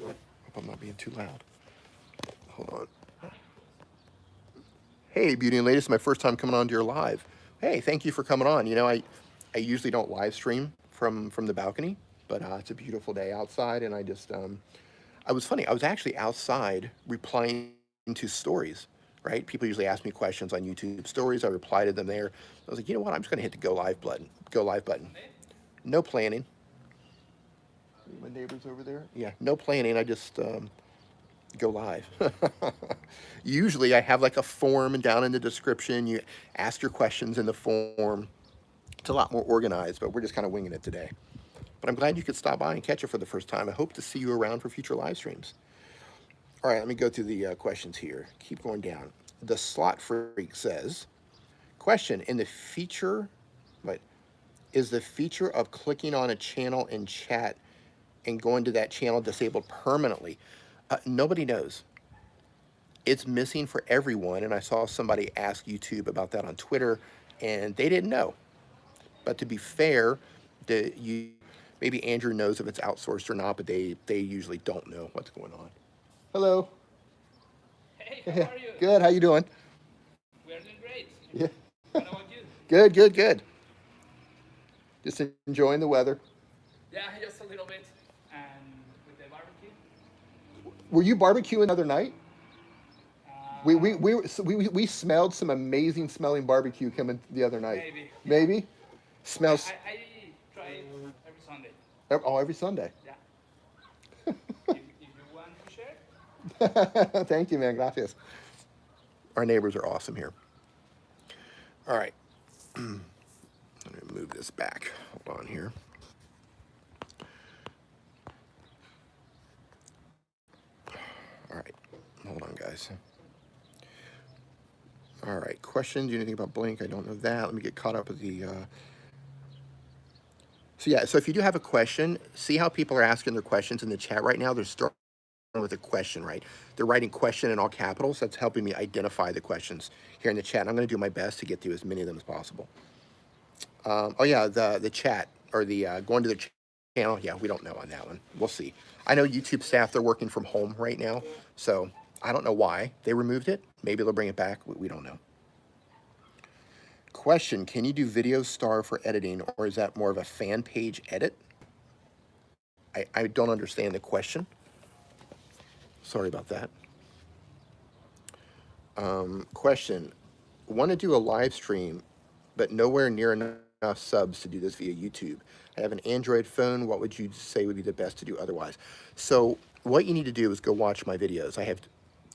Hope I'm not being too loud. Hold on. Hey, Beauty and Lady, it's my first time coming on to your live. Hey, thank you for coming on. I usually don't live stream from the balcony, but it's a beautiful day outside, and I just, I was funny. I was actually outside replying to stories, right? People usually ask me questions on YouTube stories. I reply to them there. I was like, you know what? I'm just going to hit the go live button. No planning. My neighbors over there? Yeah, no planning. I just go live. Usually I have like a form down in the description. You ask your questions in the form. It's a lot more organized, but we're just kind of winging it today. But I'm glad you could stop by and catch it for the first time. I hope to see you around for future live streams. All right, let me go through the questions here. Keep going down. The Slot Freak says, question, is the feature of clicking on a channel in chat and going to that channel disabled permanently? Nobody knows. It's missing for everyone, and I saw somebody ask YouTube about that on Twitter, and they didn't know. But to be fair, maybe Andrew knows if it's outsourced or not, but they usually don't know what's going on. Hello. Hey, how are you? Good. How you doing? We're doing great. Yeah. What about you? Good. Just enjoying the weather. Yeah, just a little bit. And with the barbecue. Were you barbecuing the other night? We smelled some amazing smelling barbecue coming the other night. Maybe? Smells. I try it every Sunday. Oh, every Sunday. Yeah. if you want to share. Thank you, man. Gracias. Our neighbors are awesome here. All right. Let me move this back. Hold on here. All right. Hold on, guys. All right. Question, do you know anything about Blink? I don't know that. Let me get caught up with the... So if you do have a question, see how people are asking their questions in the chat right now. They're starting with a question, right? They're writing question in all capitals. That's helping me identify the questions here in the chat. And I'm going to do my best to get through as many of them as possible. Oh yeah, the chat, or the going to the channel. Yeah, we don't know on that one. We'll see. I know YouTube staff, they're working from home right now, so I don't know why they removed it. Maybe they'll bring it back. We don't know. Question, can you do Video Star for editing, or is that more of a fan page edit? I don't understand the question. Sorry about that. Question, want to do a live stream, but nowhere near enough subs to do this via YouTube. I have an Android phone. What would you say would be the best to do otherwise? So what you need to do is go watch my videos. I have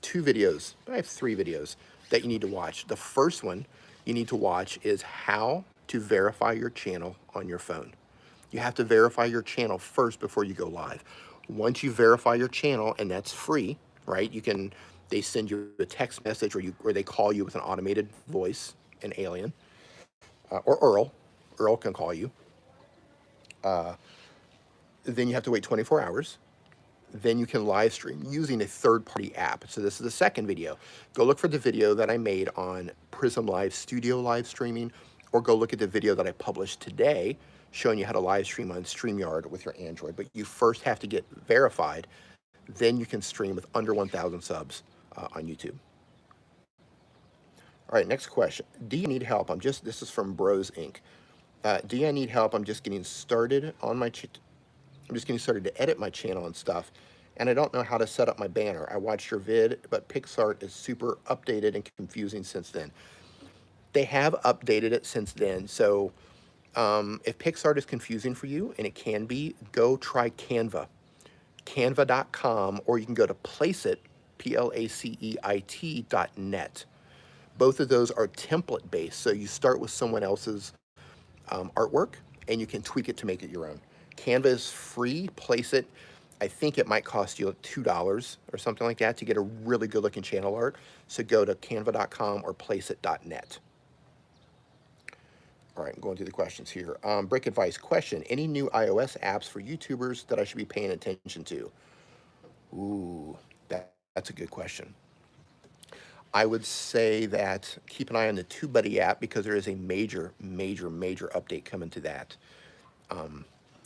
2 videos. I have 3 videos. that you need to watch. The first one you need to watch is how to verify your channel on your phone. You have to verify your channel first before you go live. Once you verify your channel, and that's free, right? They send you a text message, or they call you with an automated voice, an alien, or Earl. Earl can call you. Then you have to wait 24 hours. Then you can live stream using a third-party app. So this is the second video. Go look for the video that I made on Prism Live Studio live streaming, or go look at the video that I published today showing you how to live stream on StreamYard with your Android. But you first have to get verified, then you can stream with under 1,000 subs on YouTube. All right, next question. Do you need help? This is from Bros Inc. Do I need help? I'm just getting started on I'm just getting started to edit my channel and stuff, and I don't know how to set up my banner. I watched your vid, but PixArt is super updated and confusing since then. They have updated it since then, so if PixArt is confusing for you, and it can be, go try Canva. Canva.com, or you can go to Placeit, Placeit.net. Both of those are template-based, so you start with someone else's artwork, and you can tweak it to make it your own. Canva is free. Placeit, I think it might cost you $2 or something like that to get a really good-looking channel art. So go to canva.com or placeit.net. All right, I'm going through the questions here. Break advice question: any new iOS apps for YouTubers that I should be paying attention to? Ooh, that's a good question. I would say that keep an eye on the TubeBuddy app, because there is a major update coming to that.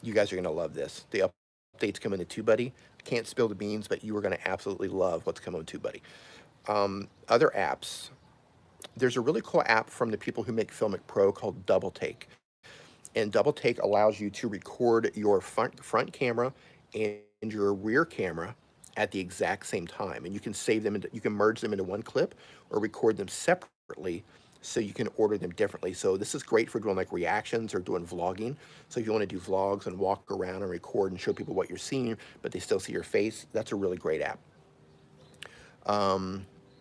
You guys are going to love this. The updates coming to TubeBuddy. I can't spill the beans, but you are going to absolutely love what's coming to TubeBuddy. Other apps. There's a really cool app from the people who make Filmic Pro called Double Take. And Double Take allows you to record your front camera and your rear camera at the exact same time. And you can save them, you can merge them into one clip or record them separately, so you can order them differently. So this is great for doing like reactions or doing vlogging. So if you want to do vlogs and walk around and record and show people what you're seeing, but they still see your face, that's a really great app.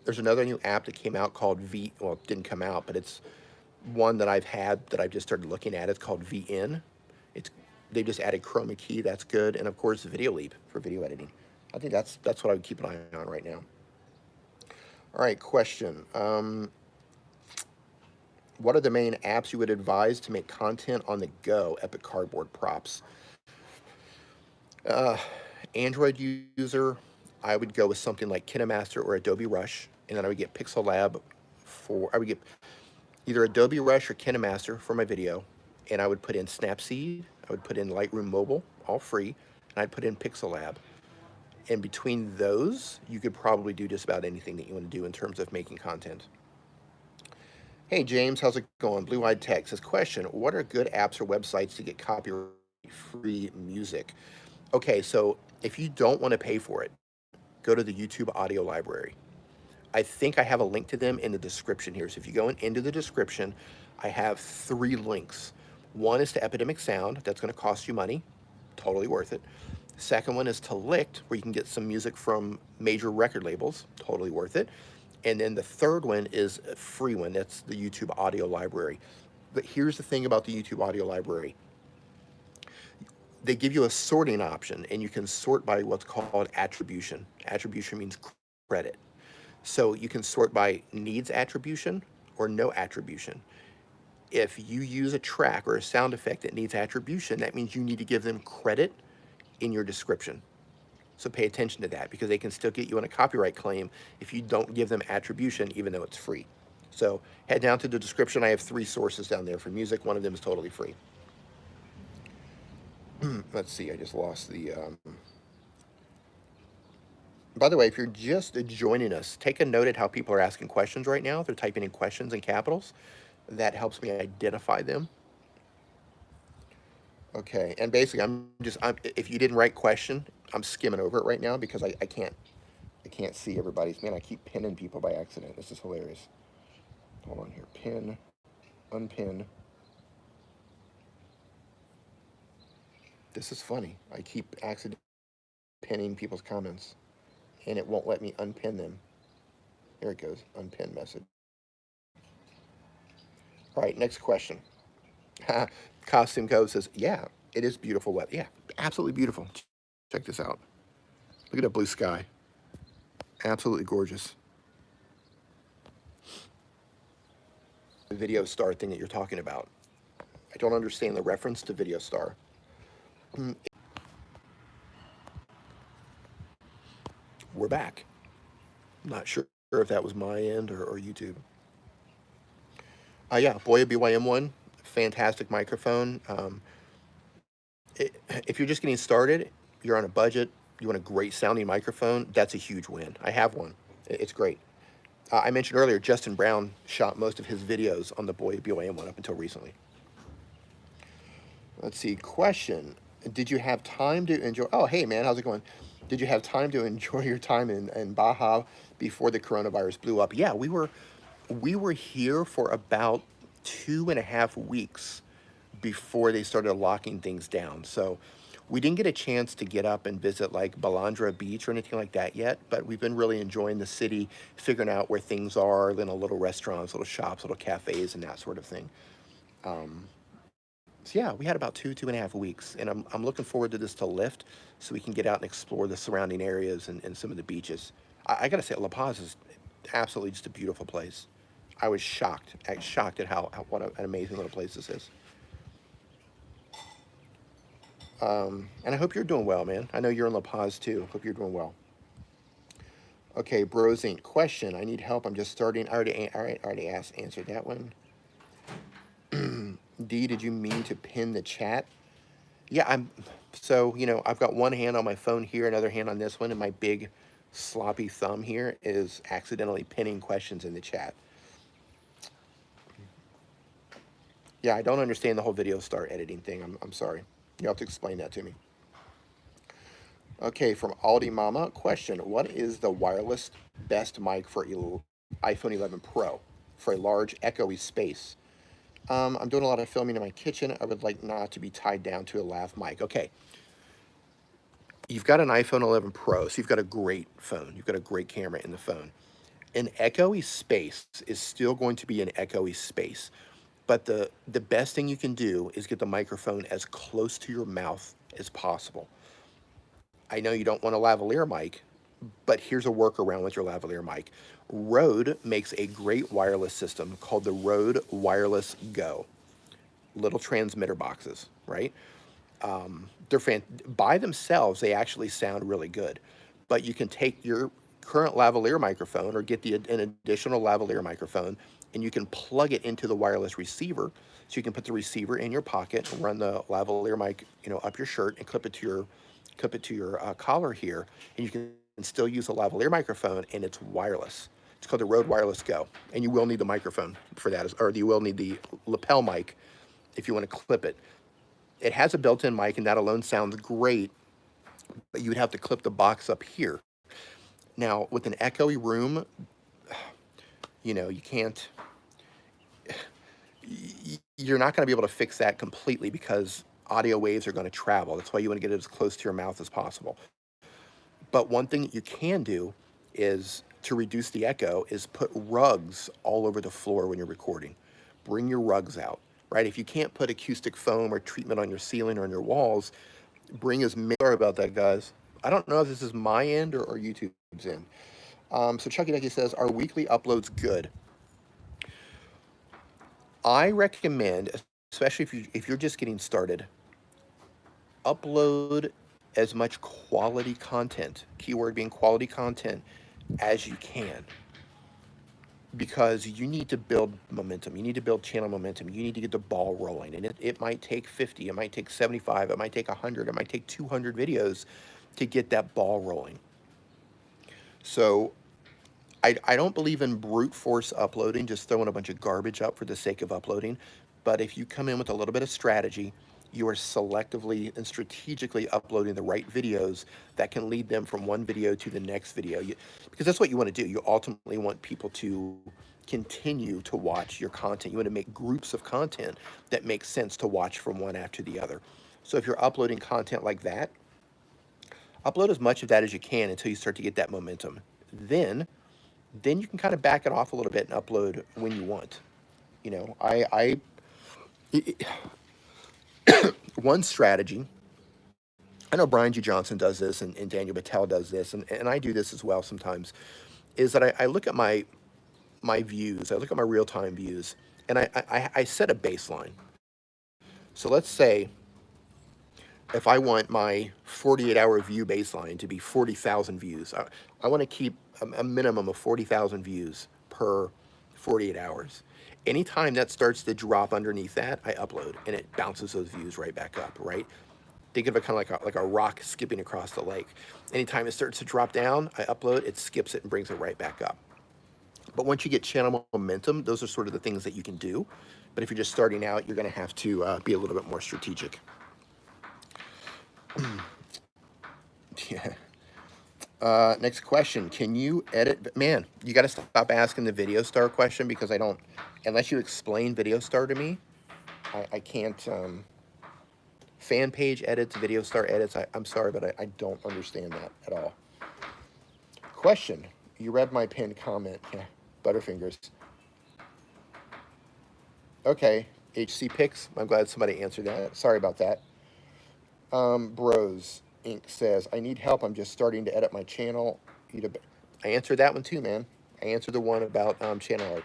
There's another new app that came out called well, it didn't come out, but it's one that I've had that I've just started looking at. It's called VN. They just added chroma key. That's good. And of course, Video Leap for video editing. I think that's what I would keep an eye on right now. All right, question. What are the main apps you would advise to make content on the go? Epic Cardboard props. Android user, I would go with something like KineMaster or Adobe Rush, and then I would get Pixel Lab I would get either Adobe Rush or KineMaster for my video, and I would put in Snapseed, I would put in Lightroom Mobile, all free, and I'd put in Pixel Lab. And between those, you could probably do just about anything that you want to do in terms of making content. Hey James, how's it going? Blue Eyed Tech says, question, what are good apps or websites to get copyright-free music? Okay, so if you don't want to pay for it, go to the YouTube audio library. I think I have a link to them in the description here. So if you go into the description, I have 3 links. One is to Epidemic Sound. That's going to cost you money. Totally worth it. The second one is to Licked, where you can get some music from major record labels. Totally worth it. And then the third one is a free one. That's the YouTube audio library. But here's the thing about the YouTube audio library. They give you a sorting option, and you can sort by what's called attribution. Attribution means credit. So you can sort by needs attribution or no attribution. If you use a track or a sound effect that needs attribution, that means you need to give them credit in your description. So pay attention to that, because they can still get you on a copyright claim if you don't give them attribution, even though it's free. So head down to the description. I have 3 sources down there for music. One of them is totally free. Let's see, I just lost the... By the way, if you're just joining us, take a note at how people are asking questions right now. They're typing in questions in capitals. That helps me identify them. Okay, and basically, if you didn't write question, I'm skimming over it right now because I can't see everybody's. Man, I keep pinning people by accident. This is hilarious. Hold on here. Pin, unpin. This is funny. I keep accidentally pinning people's comments, and it won't let me unpin them. There it goes, unpin message. All right, next question. Costume Cove says, yeah, it is beautiful weather. Yeah, absolutely beautiful. Check this out. Look at that blue sky. Absolutely gorgeous. The Video Star thing that you're talking about. I don't understand the reference to Video Star. We're back. Not sure if that was my end or YouTube. Yeah, Boya BYM1, fantastic microphone. If you're just getting started, you're on a budget, you want a great sounding microphone, that's a huge win. I have one. It's great. I mentioned earlier, Justin Brown shot most of his videos on the Boya BYM1 up until recently. Let's see, question. Did you have time to enjoy, oh, hey man, how's it going? Did you have time to enjoy your time in Baja before the coronavirus blew up? Yeah, we were here for about 2.5 weeks before they started locking things down. So we didn't get a chance to get up and visit like Balandra Beach or anything like that yet, but we've been really enjoying the city, figuring out where things are, little restaurants, little shops, little cafes, and that sort of thing. So yeah, we had about 2.5 weeks, and I'm looking forward to this to lift so we can get out and explore the surrounding areas and some of the beaches. I gotta say, La Paz is absolutely just a beautiful place. I was shocked at how what an amazing little place this is. And I hope you're doing well, man. I know you're in La Paz too. Hope you're doing well. Okay, Bros Inc. Question. I need help. I'm just starting. I already answered that one. D, did you mean to pin the chat? Yeah, so, I've got one hand on my phone here, another hand on this one, and my big sloppy thumb here is accidentally pinning questions in the chat. Yeah, I don't understand the whole video star editing thing. I'm sorry. You have to explain that to me. Okay, from Aldi Mama, question. What is the wireless best mic for iPhone 11 Pro for a large echoey space? I'm doing a lot of filming in my kitchen. I would like not to be tied down to a lav mic. Okay, you've got an iPhone 11 Pro, so you've got a great phone. You've got a great camera in the phone. An echoey space is still going to be an echoey space, but the best thing you can do is get the microphone as close to your mouth as possible. I know you don't want a lavalier mic, but here's a workaround with your lavalier mic. Rode makes a great wireless system called the Rode Wireless Go. Little transmitter boxes, right? By themselves, they actually sound really good. But you can take your current lavalier microphone or get an additional lavalier microphone, and you can plug it into the wireless receiver. So you can put the receiver in your pocket, run the lavalier mic, up your shirt, and clip it to your collar here, and you can still use a lavalier microphone, and it's wireless. It's called the Rode Wireless Go, and you will need the microphone for that, or you will need the lapel mic if you want to clip it. It has a built-in mic, and that alone sounds great, but you'd have to clip the box up here. Now, with an echoey room, you can't, you're not going to be able to fix that completely because audio waves are going to travel. That's why you want to get it as close to your mouth as possible. But one thing that you can do is to reduce the echo is put rugs all over the floor when you're recording. Bring your rugs out, right? If you can't put acoustic foam or treatment on your ceiling or on your walls, bring as many. Sorry about that, guys. I don't know if this is my end or YouTube's end. So Chucky Ducky says, are weekly uploads good? I recommend, especially if you're just getting started, upload as much quality content, keyword being quality content, as you can. Because you need to build momentum. You need to build channel momentum. You need to get the ball rolling. And it might take 50, it might take 75, it might take 100, it might take 200 videos to get that ball rolling. So I don't believe in brute force uploading, just throwing a bunch of garbage up for the sake of uploading. But if you come in with a little bit of strategy, you are selectively and strategically uploading the right videos that can lead them from one video to the next video. Because that's what you want to do. You ultimately want people to continue to watch your content. You want to make groups of content that make sense to watch from one after the other. So if you're uploading content like that, upload as much of that as you can until you start to get that momentum. Then you can kind of back it off a little bit and upload when you want. You know, one strategy, I know Brian G. Johnson does this, and Daniel Battelle does this, and I do this as well sometimes, is that I look at my views, I look at my real-time views, and I set a baseline. So let's say if I want my 48-hour view baseline to be 40,000 views, I want to keep a minimum of 40,000 views per 48 hours. Anytime that starts to drop underneath that, I upload, and it bounces those views right back up, right? Think of it kind of like a rock skipping across the lake. Anytime it starts to drop down, I upload, it skips it and brings it right back up. But once you get channel momentum, those are sort of the things that you can do. But if you're just starting out, you're going to have to be a little bit more strategic. Yeah. Next question. Can you edit? Man, you got to stop asking the Video Star question, because I don't, unless you explain Video Star to me, I can't. Fan page edits, Video Star edits. I'm sorry, but I don't understand that at all. Question. You read my pinned comment. Yeah, Butterfingers. Okay, HC Picks. I'm glad somebody answered that. Sorry about that. Bros Inc. says, I need help. I'm just starting to edit my channel. I answered that one too, man. I answered the one about channel art.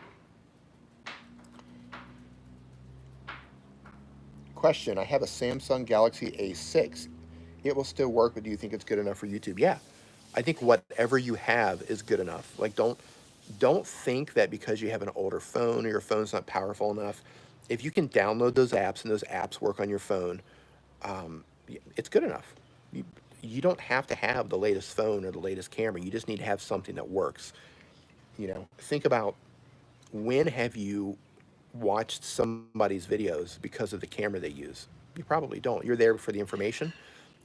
Question. I have a Samsung Galaxy A6. It will still work, but do you think it's good enough for YouTube? Yeah. I think whatever you have is good enough. Like, don't think that because you have an older phone or your phone's not powerful enough. If you can download those apps and those apps work on your phone, it's good enough. You don't have to have the latest phone or the latest camera. You just need to have something that works. You know, think about, when have you watched somebody's videos because of the camera they use? You probably don't. You're there for the information.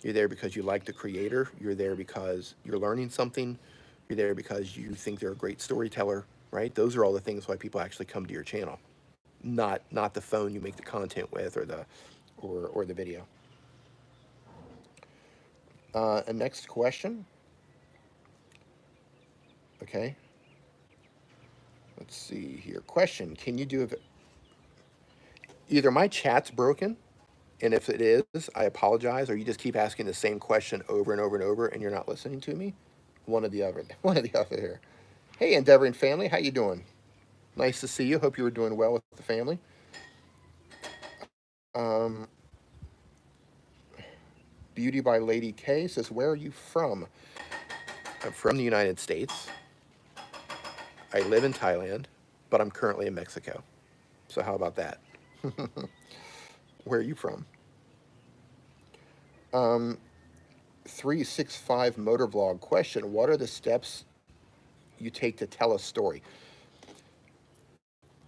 You're there because you like the creator. You're there because you're learning something. You're there because you think they're a great storyteller, right? Those are all the things why people actually come to your channel, not the phone you make the content with, or the video. A next question. Okay. Let's see here. Question. Can you do either my chat's broken, and if it is, I apologize, or you just keep asking the same question over and over and over, and you're not listening to me? One or the other. One or the other here. Hey, Endeavoring family. How you doing? Nice to see you. Hope you were doing well with the family. Beauty by Lady K says, where are you from? I'm from the United States. I live in Thailand, but I'm currently in Mexico. So how about that? Where are you from? 365 Motor Vlog question. What are the steps you take to tell a story?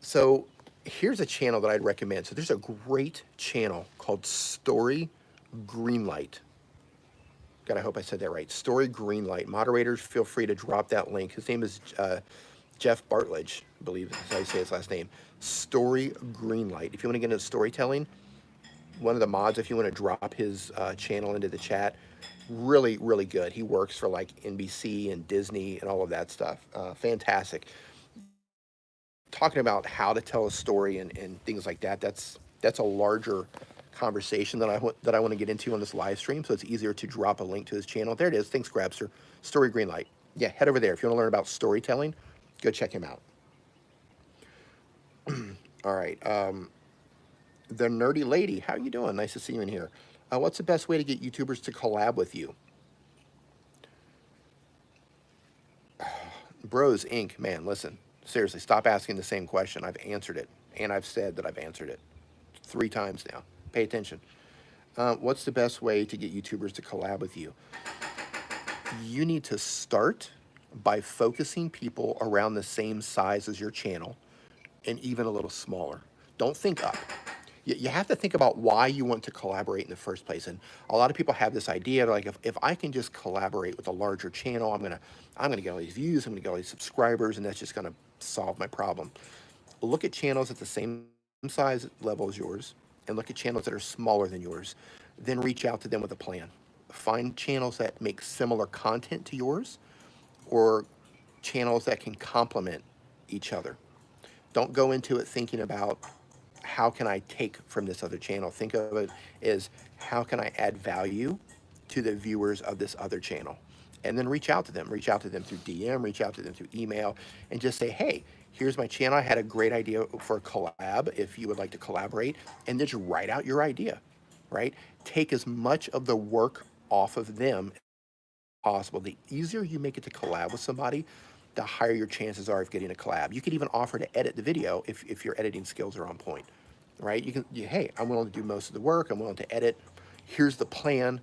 So here's a channel that I'd recommend. So there's a great channel called Story Greenlight. God, I hope I said that right. Story Greenlight. Moderators, feel free to drop that link. His name is Jeff Bartledge, I believe is how you say his last name. Story Greenlight. If you want to get into storytelling, one of the mods, if you want to drop his channel into the chat, really, really good. He works for like NBC and Disney and all of that stuff. Fantastic. Talking about how to tell a story and things like that, that's a larger conversation that I want to get into on this live stream, so it's easier to drop a link to his channel. There it is. Thanks, Grabster. Story Greenlight. Yeah, head over there. If you want to learn about storytelling, go check him out. All right. The Nerdy Lady, how you doing? Nice to see you in here. What's the best way to get YouTubers to collab with you? Bros Inc. Man, listen. Seriously, stop asking the same question. I've answered it, and I've said that I've answered it 3 times now. Pay attention. What's the best way to get YouTubers to collab with you? You need to start by focusing people around the same size as your channel, and even a little smaller. Don't think up. You have to think about why you want to collaborate in the first place. And a lot of people have this idea, like, if I can just collaborate with a larger channel, I'm gonna get all these views, I'm gonna get all these subscribers, and that's just gonna solve my problem. Look at channels at the same size level as yours, and look at channels that are smaller than yours. Then reach out to them with a plan. Find channels that make similar content to yours, or channels that can complement each other. Don't go into it thinking about how can I take from this other channel. Think of it as how can I add value to the viewers of this other channel, and then reach out to them. Reach out to them through DM, reach out to them through email, and just say, hey, here's my channel. I had a great idea for a collab if you would like to collaborate, and then just write out your idea, right? Take as much of the work off of them as possible. The easier you make it to collab with somebody, the higher your chances are of getting a collab. You could even offer to edit the video if your editing skills are on point, right? Hey, I'm willing to do most of the work. I'm willing to edit. Here's the plan,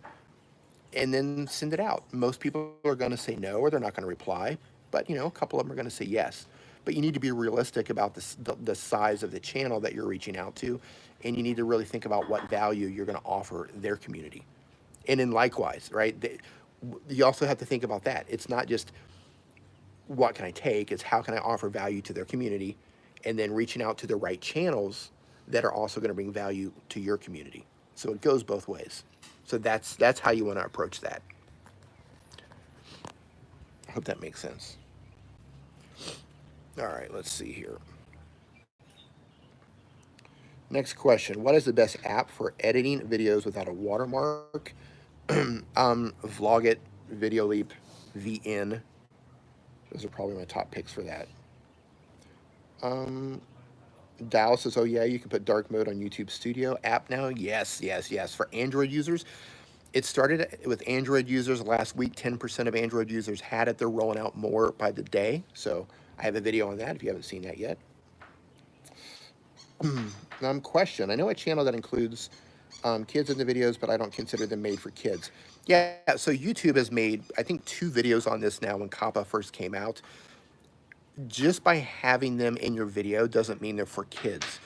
and then send it out. Most people are going to say no, or they're not going to reply, but a couple of them are going to say yes. But you need to be realistic about the size of the channel that you're reaching out to, and you need to really think about what value you're going to offer their community. And then likewise, right? You also have to think about that. It's not just what can I take, it's how can I offer value to their community, and then reaching out to the right channels that are also going to bring value to your community. So it goes both ways. So that's how you want to approach that. I hope that makes sense. All right, let's see here. Next question. What is the best app for editing videos without a watermark? Vlogit, VideoLeap, VN. Those are probably my top picks for that. Dallas says, oh yeah, you can put dark mode on YouTube Studio app now. Yes. For Android users, it started with Android users last week. 10% of Android users had it. They're rolling out more by the day. So I have a video on that if you haven't seen that yet. Question. I know a channel that includes kids in the videos, but I don't consider them made for kids. Yeah, so YouTube has made, I think, 2 videos on this now when COPPA first came out. Just by having them in your video doesn't mean they're for kids.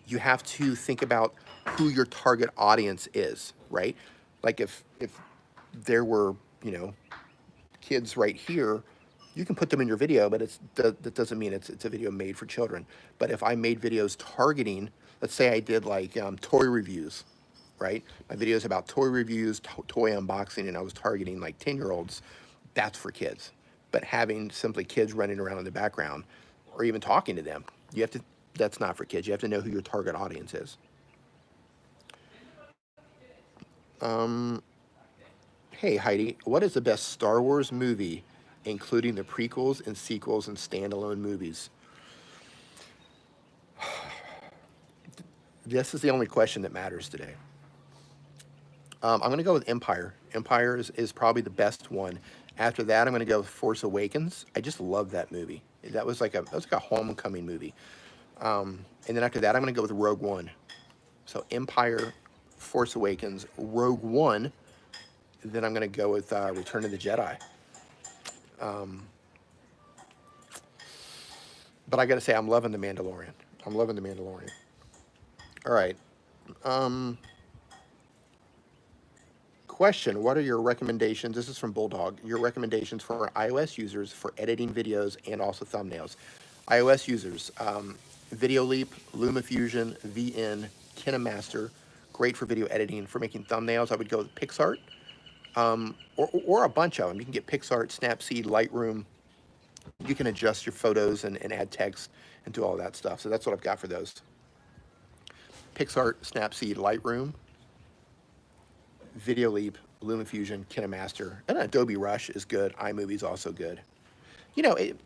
You have to think about who your target audience is, right? Like if there were, kids right here, you can put them in your video, but that doesn't mean it's a video made for children. But if I made videos targeting, let's say I did like toy reviews, right? My videos about toy reviews, toy unboxing, and I was targeting like 10-year-olds, that's for kids. But having simply kids running around in the background or even talking to them, that's not for kids. You have to know who your target audience is. Hey, Heidi, what is the best Star Wars movie, including the prequels and sequels and standalone movies? This is the only question that matters today. I'm going to go with Empire. Empire is probably the best one. After that, I'm going to go with Force Awakens. I just love that movie. That was like a homecoming movie. And then after that, I'm going to go with Rogue One. So Empire, Force Awakens, Rogue One. Then I'm going to go with Return of the Jedi. But I got to say, I'm loving The Mandalorian. All right. Question, what are your recommendations? This is from Bulldog. Your recommendations for iOS users for editing videos and also thumbnails. iOS users, VideoLeap, LumaFusion, VN, KineMaster. Great for video editing. For making thumbnails, I would go with PixArt. Or a bunch of them. You can get PixArt, Snapseed, Lightroom. You can adjust your photos and add text and do all that stuff. So that's what I've got for those. PixArt, Snapseed, Lightroom, VideoLeap, LumaFusion, KineMaster, and Adobe Rush is good. iMovie's also good.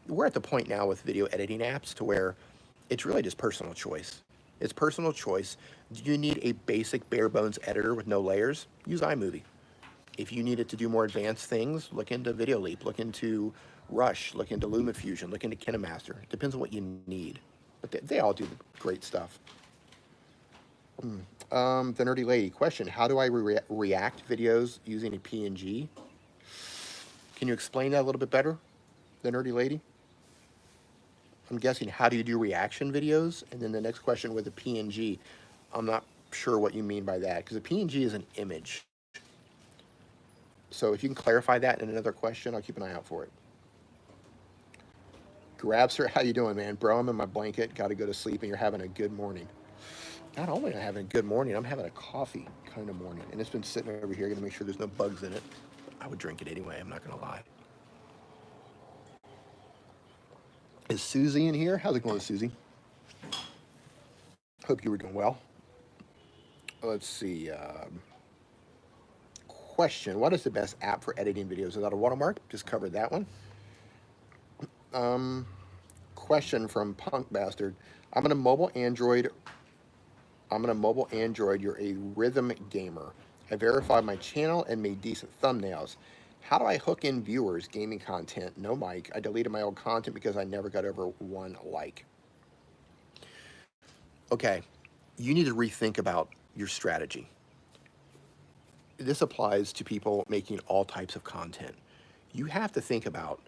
We're at the point now with video editing apps to where it's really just personal choice. It's personal choice. Do you need a basic bare bones editor with no layers? Use iMovie. If you need it to do more advanced things, look into VideoLeap, look into Rush, look into LumaFusion, look into KineMaster. It depends on what you need. But they all do great stuff. The Nerdy Lady, question, how do I react videos using a PNG? Can you explain that a little bit better, the Nerdy Lady? I'm guessing, how do you do reaction videos? And then the next question with a PNG, I'm not sure what you mean by that, because a PNG is an image. So if you can clarify that in another question, I'll keep an eye out for it. Grabster, how you doing, man? Bro, I'm in my blanket, got to go to sleep, and you're having a good morning. Not only am I having a good morning, I'm having a coffee kind of morning. And it's been sitting over here. Going to make sure there's no bugs in it. I would drink it anyway. I'm not going to lie. Is Susie in here? How's it going, Susie? Hope you were doing well. Let's see. Question: what is the best app for editing videos without a watermark? Just covered that one. Question from Punk Bastard: I'm on a mobile Android. I'm on a mobile Android. You're a rhythm gamer. I verified my channel and made decent thumbnails. How do I hook in viewers? Gaming content, no mic. I deleted my old content because I never got over 1 like. Okay, you need to rethink about your strategy. This applies to people making all types of content. You have to think about,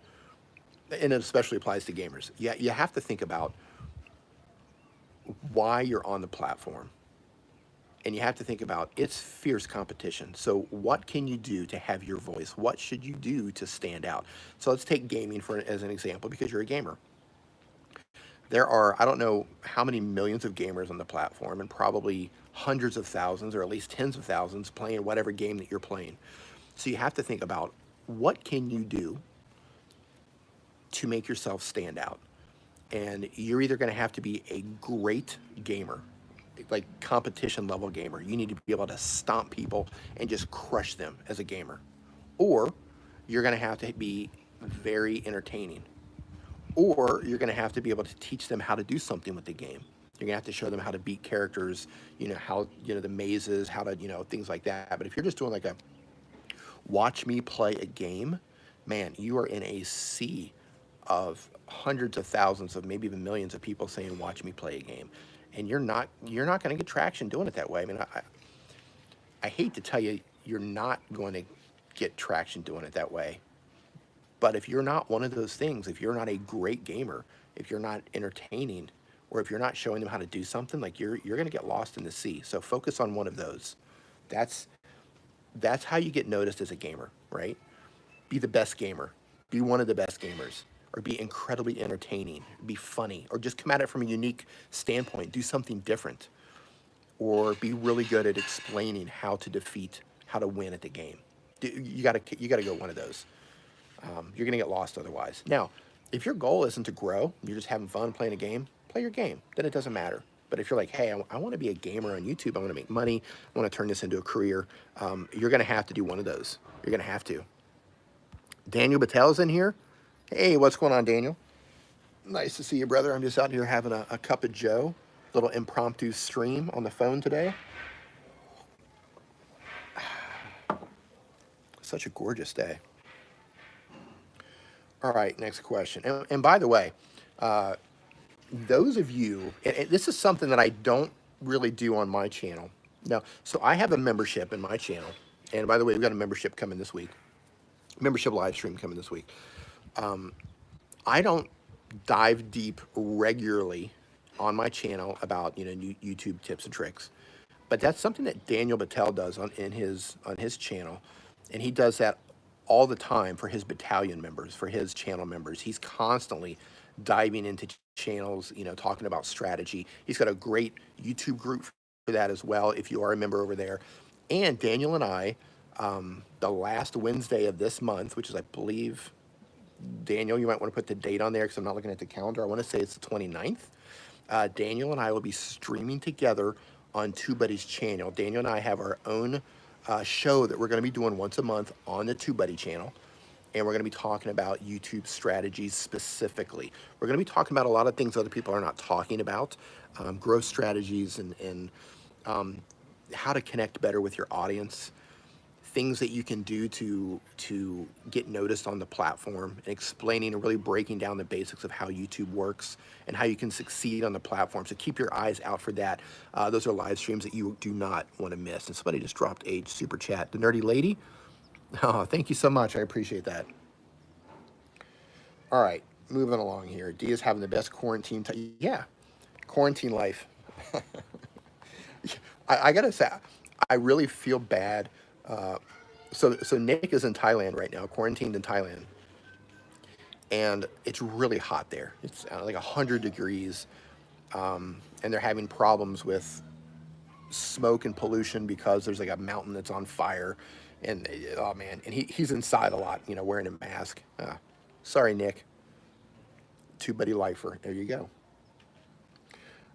and it especially applies to gamers. Yeah, you have to think about why you're on the platform. And you have to think about it's fierce competition. So what can you do to have your voice? What should you do to stand out? So let's take gaming as an example because you're a gamer. There are, I don't know how many millions of gamers on the platform, and probably hundreds of thousands or at least tens of thousands playing whatever game that you're playing. So you have to think about what can you do to make yourself stand out. And you're either going to have to be a great gamer, like competition level gamer. You need to be able to stomp people and just crush them as a gamer. Or you're going to have to be very entertaining. Or you're going to have to be able to teach them how to do something with the game. You're going to have to show them how to beat characters, how, the mazes, how to, things like that. But if you're just doing like a watch me play a game, man, you are in a sea of hundreds of thousands of maybe even millions of people saying watch me play a game, and you're not going to get traction doing it that way. I mean, I hate to tell you, you're not going to get traction doing it that way. But if you're not one of those things, if you're not a great gamer, if you're not entertaining, or if you're not showing them how to do something, like you're going to get lost in the sea. So focus on one of those. That's how you get noticed as a gamer, right? Be the best gamer. Be one of the best gamers. Or be incredibly entertaining. Be funny. Or just come at it from a unique standpoint. Do something different. Or be really good at explaining how to win at the game. You gotta go one of those. You're gonna get lost otherwise. Now, if your goal isn't to grow, you're just having fun playing a game, play your game. Then it doesn't matter. But if you're like, hey, I want to be a gamer on YouTube, I want to make money, I want to turn this into a career, you're going to have to do one of those. You're going to have to. Daniel Battel's in here. Hey, what's going on, Daniel? Nice to see you, brother. I'm just out here having a cup of joe, little impromptu stream on the phone today. Such a gorgeous day. All right, next question. And by the way, those of you, and this is something that I don't really do on my channel. No, so I have a membership in my channel. And by the way, we've got a membership coming this week. Membership live stream coming this week. I don't dive deep regularly on my channel about new YouTube tips and tricks, but that's something that Daniel Battel does on his channel, and he does that all the time for his battalion members, for his channel members. He's constantly diving into channels, talking about strategy. He's got a great YouTube group for that as well, if you are a member over there. And Daniel and I, the last Wednesday of this month, which is, I believe, Daniel, you might want to put the date on there because I'm not looking at the calendar. I want to say it's the 29th. Daniel and I will be streaming together on TubeBuddy's channel. Daniel and I have our own show that we're going to be doing once a month on the TubeBuddy channel. And we're going to be talking about YouTube strategies specifically. We're going to be talking about a lot of things other people are not talking about, growth strategies and how to connect better with your audience, things that you can do to get noticed on the platform, and explaining and really breaking down the basics of how YouTube works and how you can succeed on the platform. So keep your eyes out for that. Those are live streams that you do not want to miss. And somebody just dropped a super chat. The Nerdy Lady. Oh, thank you so much. I appreciate that. All right, moving along here. Dia's having the best quarantine time. Yeah, quarantine life. I gotta say, I really feel bad. So Nick is in Thailand right now, quarantined in Thailand, and it's really hot there. It's like 100 degrees, and they're having problems with smoke and pollution because there's like a mountain that's on fire, and oh man, and he's inside a lot, wearing a mask. Sorry, Nick. TubeBuddy lifer. There you go.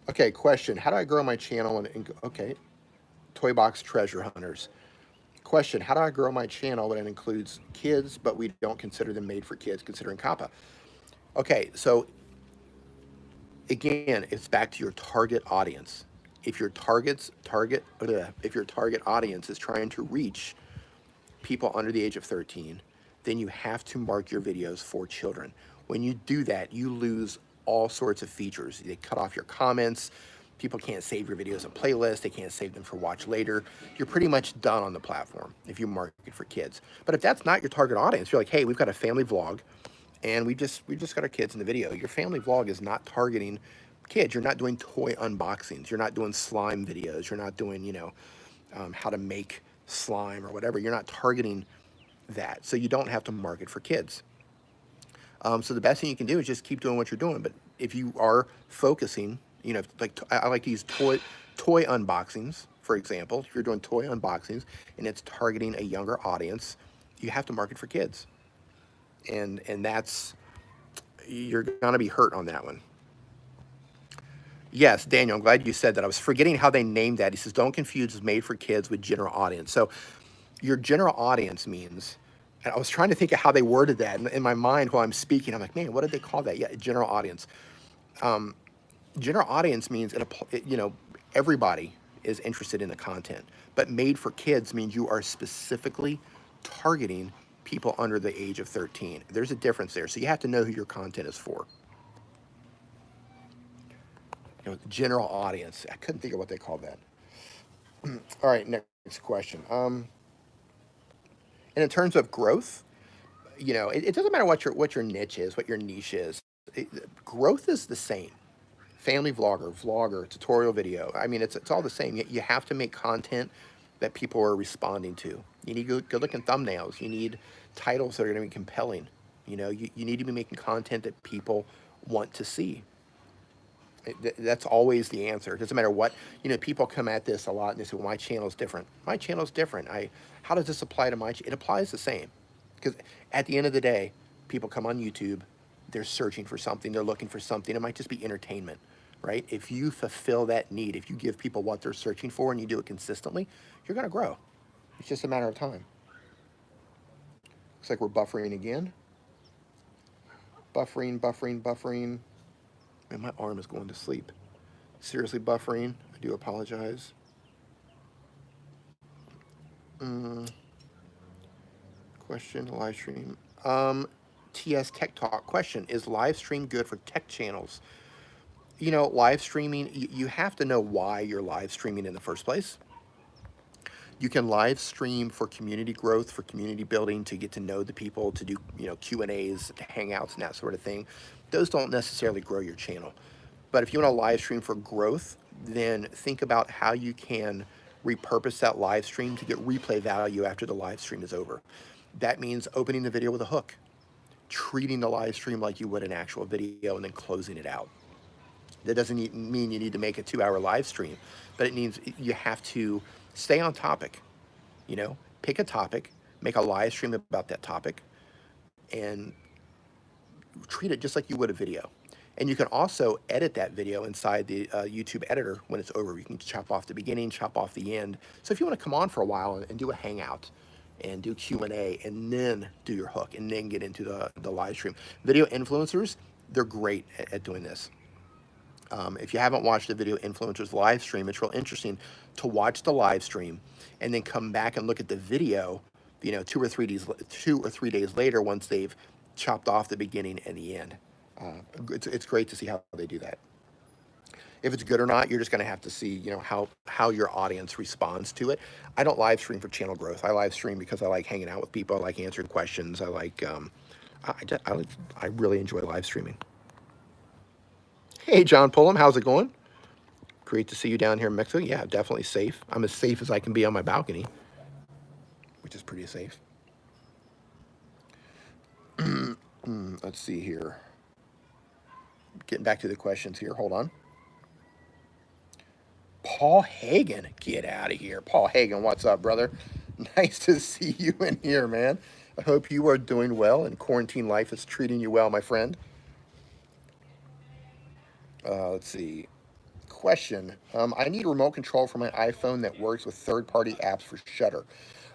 Okay, question. How do I grow my channel? Okay, Toy Box Treasure Hunters. Question. How do I grow my channel when it includes kids, but we don't consider them made for kids, considering COPPA? Okay, so again, it's back to your target audience. If your if your target audience is trying to reach people under the age of 13, then you have to mark your videos for children. When you do that, you lose all sorts of features. They cut off your comments. People can't save your videos in playlists. They can't save them for watch later. You're pretty much done on the platform if you market for kids. But if that's not your target audience, you're like, hey, we've got a family vlog and we just got our kids in the video. Your family vlog is not targeting kids. You're not doing toy unboxings. You're not doing slime videos. You're not doing, how to make slime or whatever. You're not targeting that. So you don't have to market for kids. So the best thing you can do is just keep doing what you're doing. But if you are focusing, like I like to use toy unboxings, for example. If you're doing toy unboxings and it's targeting a younger audience, you have to market for kids. And that's, you're gonna be hurt on that one. Yes, Daniel, I'm glad you said that. I was forgetting how they named that. He says, don't confuse made for kids with general audience. So your general audience means, and I was trying to think of how they worded that in my mind while I'm speaking. I'm like, man, what did they call that? Yeah, general audience. General audience means, everybody is interested in the content. But made for kids means you are specifically targeting people under the age of 13. There's a difference there. So you have to know who your content is for. General audience. I couldn't think of what they called that. All right, next question. And in terms of growth, it doesn't matter what your niche is, what your niche is. Growth is the same. Family vlogger, tutorial video. I mean, it's all the same. You have to make content that people are responding to. You need good looking thumbnails. You need titles that are going to be compelling. You need to be making content that people want to see. That's always the answer. It doesn't matter what, people come at this a lot and they say, well, my channel's different. My channel's different. How does this apply to my channel? It applies the same. Because at the end of the day, people come on YouTube, they're searching for something, they're looking for something. It might just be entertainment, right? If you fulfill that need, if you give people what they're searching for and you do it consistently, you're going to grow. It's just a matter of time. Looks like we're buffering again. Buffering. Man, my arm is going to sleep. Seriously buffering. I do apologize. Question, live stream. TS Tech Talk question. Is live stream good for tech channels? Live streaming, you have to know why you're live streaming in the first place. You can live stream for community growth, for community building, to get to know the people, to do, Q&As, hangouts, and that sort of thing. Those don't necessarily grow your channel. But if you want to live stream for growth, then think about how you can repurpose that live stream to get replay value after the live stream is over. That means opening the video with a hook, treating the live stream like you would an actual video, and then closing it out. That doesn't mean you need to make a 2-hour live stream, but it means you have to stay on topic. Pick a topic, make a live stream about that topic, and treat it just like you would a video. And you can also edit that video inside the YouTube editor when it's over. You can chop off the beginning, chop off the end. So if you want to come on for a while and do a hangout and do Q&A and then do your hook and then get into the live stream. Video influencers, they're great at doing this. If you haven't watched the Video Influencers live stream, it's real interesting to watch the live stream and then come back and look at the video, 2 or 3 days later once they've chopped off the beginning and the end. It's great to see how they do that. If it's good or not, you're just going to have to see, how your audience responds to it. I don't live stream for channel growth. I live stream because I like hanging out with people. I like answering questions. I like, I really enjoy live streaming. Hey, John Pullum, how's it going? Great to see you down here in Mexico. Yeah, definitely safe. I'm as safe as I can be on my balcony, which is pretty safe. Let's see here. Getting back to the questions here. Hold on. Paul Hagen, get out of here. Paul Hagen, what's up, brother? Nice to see you in here, man. I hope you are doing well and quarantine life is treating you well, my friend. Let's see. question. I need a remote control for my iPhone that works with third-party apps for Shutter.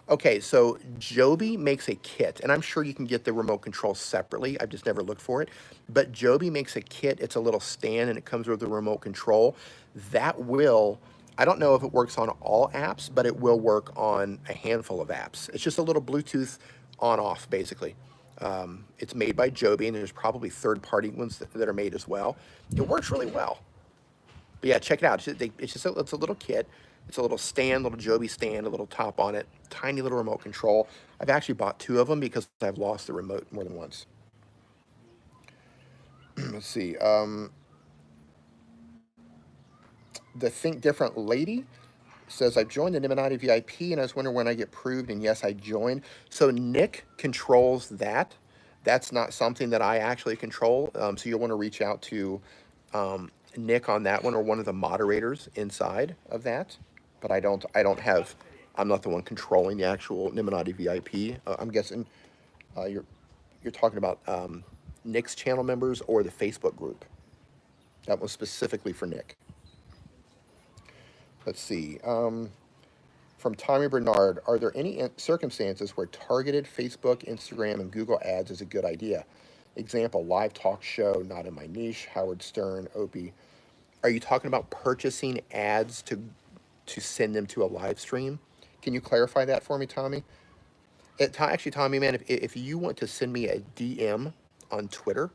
Okay, so Joby makes a kit, and I'm sure you can get the remote control separately. I've just never looked for it. But Joby makes a kit. It's a little stand, and it comes with the remote control. That will, I don't know if it works on all apps, but it will work on a handful of apps. It's just a little Bluetooth on-off, basically. It's made by Joby, and there's probably third-party ones that are made as well. It works really well. But yeah, check it out. It's a little kit. It's a little stand, little Joby stand, a little top on it, tiny little remote control. I've actually bought 2 of them because I've lost the remote more than once. Let's see. The Think Different Lady says, I've joined the Nimmin VIP and I was wondering when I get approved, and yes, I joined. So Nick controls that. That's not something that I actually control. So you'll want to reach out to Nick on that one, or one of the moderators inside of that. But I'm not the one controlling the actual Nimmin VIP. I'm guessing you're talking about Nick's channel members or the Facebook group. That was specifically for Nick. Let's see. From Tommy Bernard, are there any circumstances where targeted Facebook, Instagram, and Google ads is a good idea? Example, live talk show, not in my niche, Howard Stern, Opie. Are you talking about purchasing ads to send them to a live stream? Can you clarify that for me, Tommy? Actually, Tommy, man, if you want to send me a DM on Twitter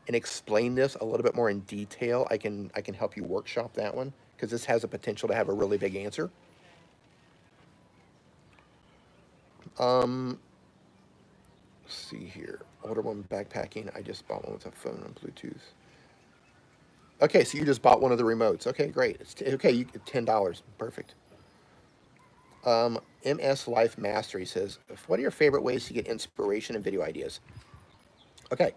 and explain this a little bit more in detail, I can help you workshop that one, because this has a potential to have a really big answer. Let's see here. Older woman backpacking. I just bought one with a phone on Bluetooth. Okay, so you just bought one of the remotes. Okay, great. Okay, $10. Perfect. MS Life Mastery says, what are your favorite ways to get inspiration and video ideas? Okay.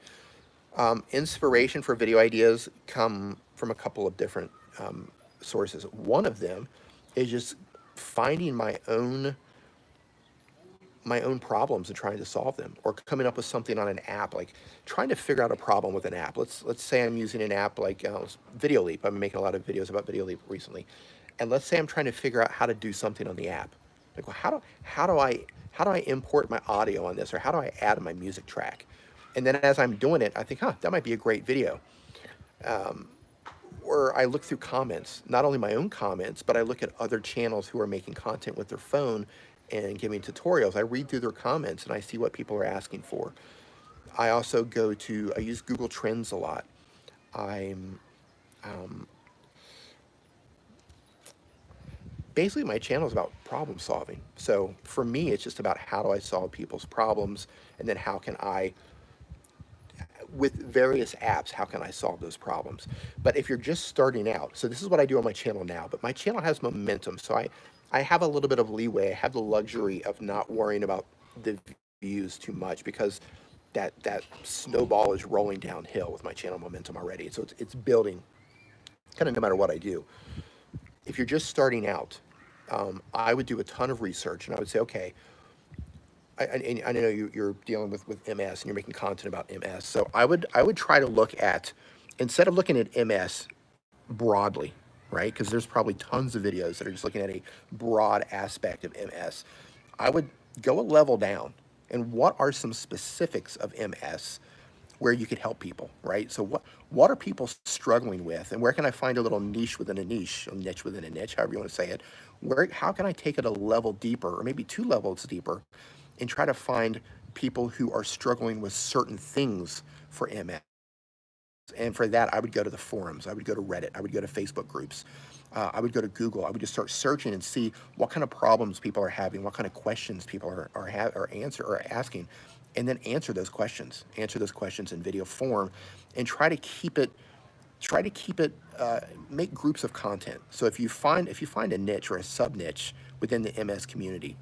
Inspiration for video ideas come from a couple of different sources. One of them is just finding my own problems and trying to solve them, or coming up with something on an app, like trying to figure out a problem with an app. Let's say I'm using an app like VideoLeap. I've been making a lot of videos about VideoLeap recently, and let's say I'm trying to figure out how to do something on the app. Like, well, how do I import my audio on this, or how do I add my music track? And then as I'm doing it, I think, that might be a great video. Or I look through comments, not only my own comments, but I look at other channels who are making content with their phone and giving tutorials. I read through their comments and I see what people are asking for. I also I use Google Trends a lot. Basically my channel is about problem solving. So for me, it's just about how do I solve people's problems, and then how can I, with various apps, how can I solve those problems? But if you're just starting out, so this is what I do on my channel now, but my channel has momentum, so I have a little bit of leeway. I have the luxury of not worrying about the views too much, because that snowball is rolling downhill with my channel momentum already. So it's building kind of no matter what I do. If you're just starting out, I would do a ton of research, and I would say, okay, I know you're dealing with MS and you're making content about MS. So I would try to look at, instead of looking at MS broadly, right? Because there's probably tons of videos that are just looking at a broad aspect of MS. I would go a level down, and what are some specifics of MS where you could help people, right? So what are people struggling with, and where can I find a little niche within a niche, a niche within a niche, however you want to say it? How can I take it a level deeper, or maybe 2 levels deeper, and try to find people who are struggling with certain things for MS? And for that, I would go to the forums. I would go to Reddit. I would go to Facebook groups. I would go to Google. I would just start searching and see what kind of problems people are having, what kind of questions people are asking, and then answer those questions. Answer those questions in video form, and try to keep it. Make groups of content. So if you find a niche or a sub niche within the MS community,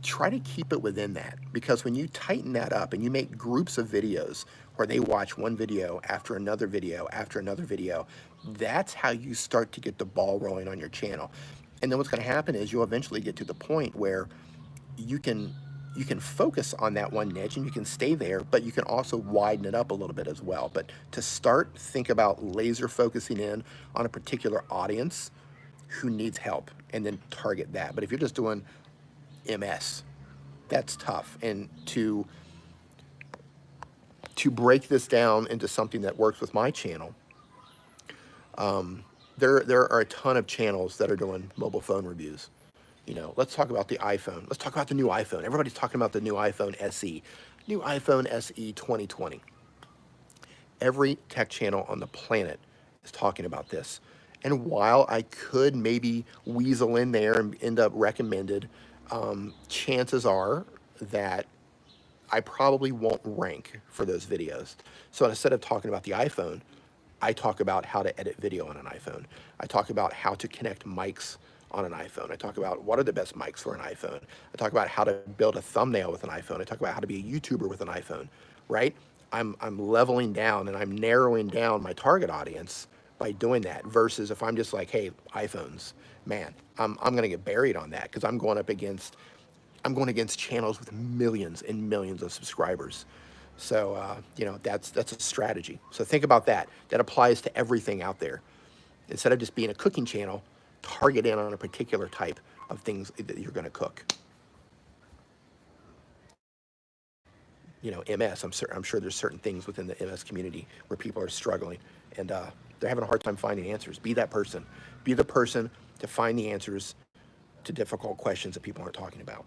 try to keep it within that, because when you tighten that up and you make groups of videos where they watch one video after another video after another video, that's how you start to get the ball rolling on your channel. And then what's going to happen is you'll eventually get to the point where you can you can focus on that one niche and you can stay there, but you can also widen it up a little bit as well. But to start, think about laser focusing in on a particular audience who needs help and then target that. But if you're just doing MS, that's tough. And to break this down into something that works with my channel, there are a ton of channels that are doing mobile phone reviews. You know, let's talk about the iPhone. Let's talk about the new iPhone. Everybody's talking about the new iPhone SE. New iPhone SE 2020. Every tech channel on the planet is talking about this. And while I could maybe weasel in there and end up recommended, chances are that I probably won't rank for those videos. So instead of talking about the iPhone, I talk about how to edit video on an iPhone. I talk about how to connect mics on an iPhone. I talk about what are the best mics for an iPhone. I talk about how to build a thumbnail with an iPhone. I talk about how to be a YouTuber with an iPhone, right? I'm leveling down and I'm narrowing down my target audience by doing that versus if I'm just like, hey, iPhones, man, I'm gonna get buried on that because I'm going against channels with millions and millions of subscribers. So, you know, that's a strategy. So think about that. That applies to everything out there. Instead of just being a cooking channel, target in on a particular type of things that you're going to cook. You know, MS, I'm sure there's certain things within the MS community where people are struggling and they're having a hard time finding answers. Be that person. Be the person to find the answers to difficult questions that people aren't talking about.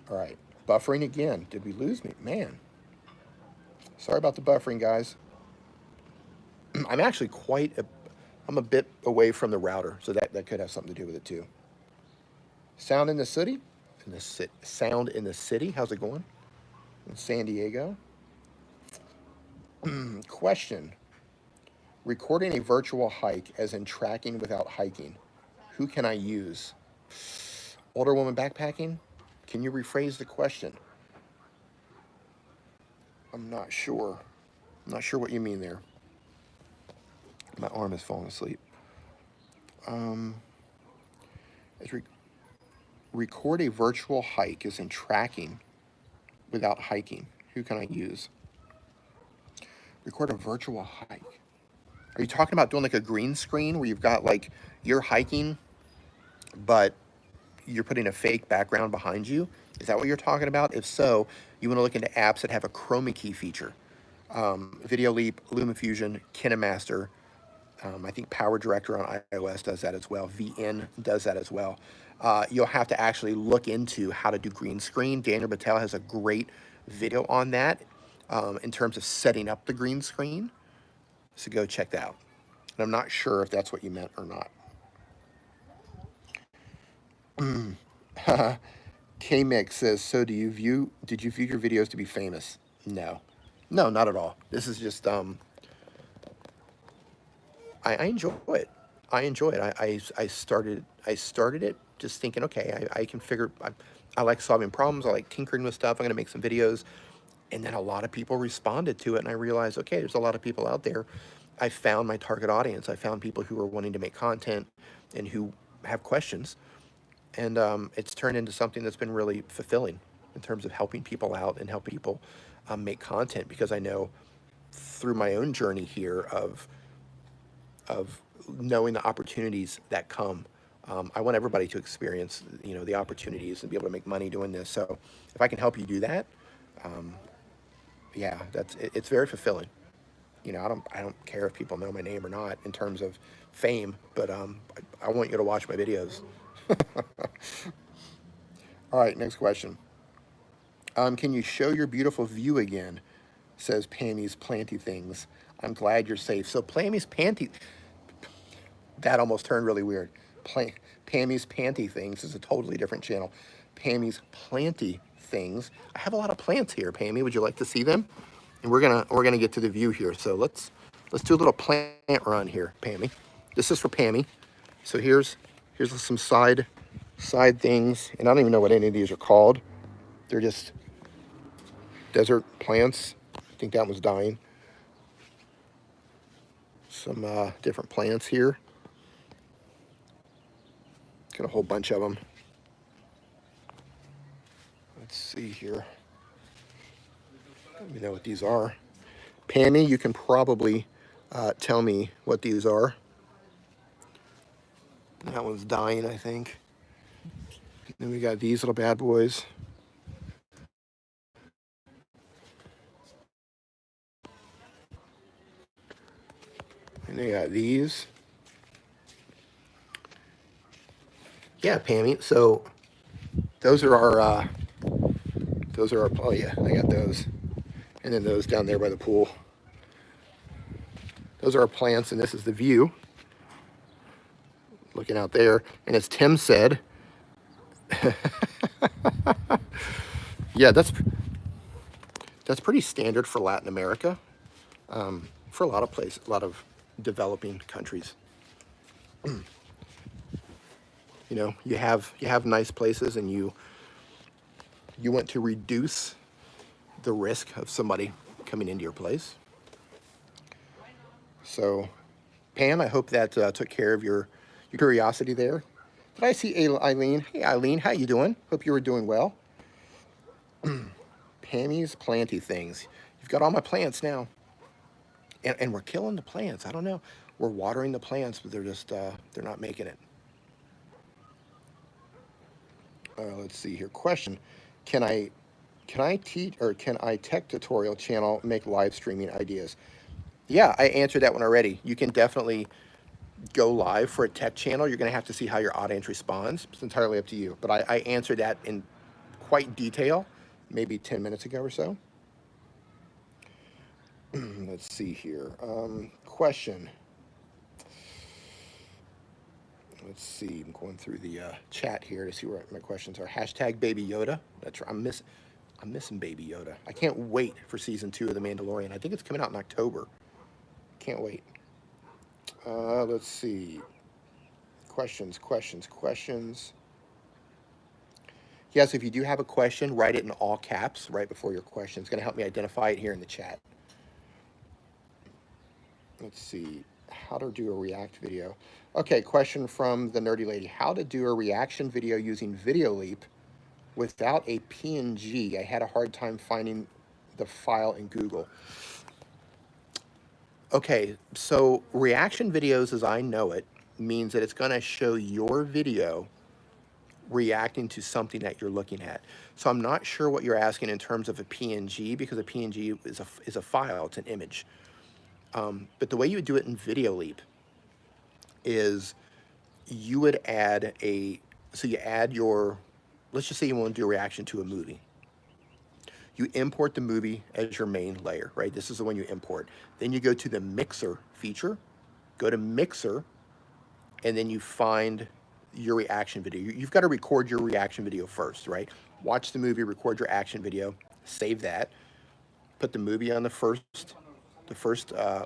All right, buffering again. Did we lose me? Man, sorry about the buffering, guys. I'm actually I'm a bit away from the router, so that could have something to do with it too. Sound in the city? Sound in the city? How's it going? In San Diego? Question. Recording a virtual hike, as in tracking without hiking. Who can I use? Older woman backpacking? Can you rephrase the question? I'm not sure. I'm not sure what you mean there. My arm is falling asleep. Record a virtual hike, as in tracking without hiking. Who can I use? Record a virtual hike. Are you talking about doing like a green screen where you've got like you're hiking, but you're putting a fake background behind you? Is that what you're talking about? If so, you want to look into apps that have a chroma key feature. Video Leap, LumaFusion, KineMaster. I think Power Director on iOS does that as well. VN does that as well. You'll have to actually look into how to do green screen. Daniel Battelle has a great video on that in terms of setting up the green screen. So go check that out. And I'm not sure if that's what you meant or not. K-Mix says, so did you view your videos to be famous? No. No, not at all. This is just, I enjoy it. I enjoy it. I started it just thinking, okay, I can figure, I like solving problems. I like tinkering with stuff. I'm going to make some videos. And then a lot of people responded to it. And I realized, okay, there's a lot of people out there. I found my target audience. I found people who are wanting to make content and who have questions. And it's turned into something that's been really fulfilling in terms of helping people out and helping people make content, because I know through my own journey here of knowing the opportunities that come. I want everybody to experience, you know, the opportunities and be able to make money doing this. So if I can help you do that, yeah, it's very fulfilling. You know, I don't care if people know my name or not in terms of fame, but I want you to watch my videos. All right, next question. Can you show your beautiful view again? Says Pammy's Planty Things. I'm glad you're safe. So Pammy's Panty, that almost turned really weird. Pammy's Panty Things is a totally different channel. Pammy's Planty Things. I have a lot of plants here, Pammy. Would you like to see them? And we're gonna get to the view here. So let's do a little plant run here, Pammy. This is for Pammy. So here's some side things, and I don't even know what any of these are called. They're just desert plants. I think that one's dying. Some different plants here. Got a whole bunch of them. Let's see here. Let me know what these are. Pammy, you can probably tell me what these are. That one's dying, I think. Then we got these little bad boys. And they got these. Yeah, Pammy. So those are our, oh yeah, I got those. And then those down there by the pool. Those are our plants, and this is the view. Looking out there. And as Tim said, yeah, that's pretty standard for Latin America, for a lot of places, a lot of developing countries. You know, you have nice places, and you want to reduce the risk of somebody coming into your place. So, Pam, I hope that took care of your curiosity there. Did I see Eileen? Hey, Eileen, how you doing? Hope you were doing well. Pammy's planty things. You've got all my plants now. And we're killing the plants. I don't know. We're watering the plants, but they're just, they're not making it. Let's see here. Question. Can I teach, or can I tech tutorial channel make live streaming ideas? Yeah, I answered that one already. You can definitely go live for a tech channel. You're going to have to see how your audience responds. It's entirely up to you. But I answered that in quite detail, maybe 10 minutes ago or so. Let's see here. Question. Let's see. I'm going through the chat here to see where my questions are. Hashtag Baby Yoda. That's right. I'm missing Baby Yoda. I can't wait for season 2 of The Mandalorian. I think it's coming out in October. Can't wait. Let's see. Questions. Yes, if you do have a question, write it in all caps right before your question. It's going to help me identify it here in the chat. Let's see. How to do a react video. Okay, question from the nerdy lady. How to do a reaction video using VideoLeap without a PNG. I had a hard time finding the file in Google. Okay, so reaction videos, as I know it, means that it's going to show your video reacting to something that you're looking at. So I'm not sure what you're asking in terms of a PNG, because a PNG is a file, it's an image. But the way you would do it in VideoLeap is you would add so you add your, let's just say you want to do a reaction to a movie. You import the movie as your main layer, right? This is the one you import. Then you go to the mixer feature, go to mixer, and then you find your reaction video. You've got to record your reaction video first, right? Watch the movie, record your action video, save that, put the movie on the first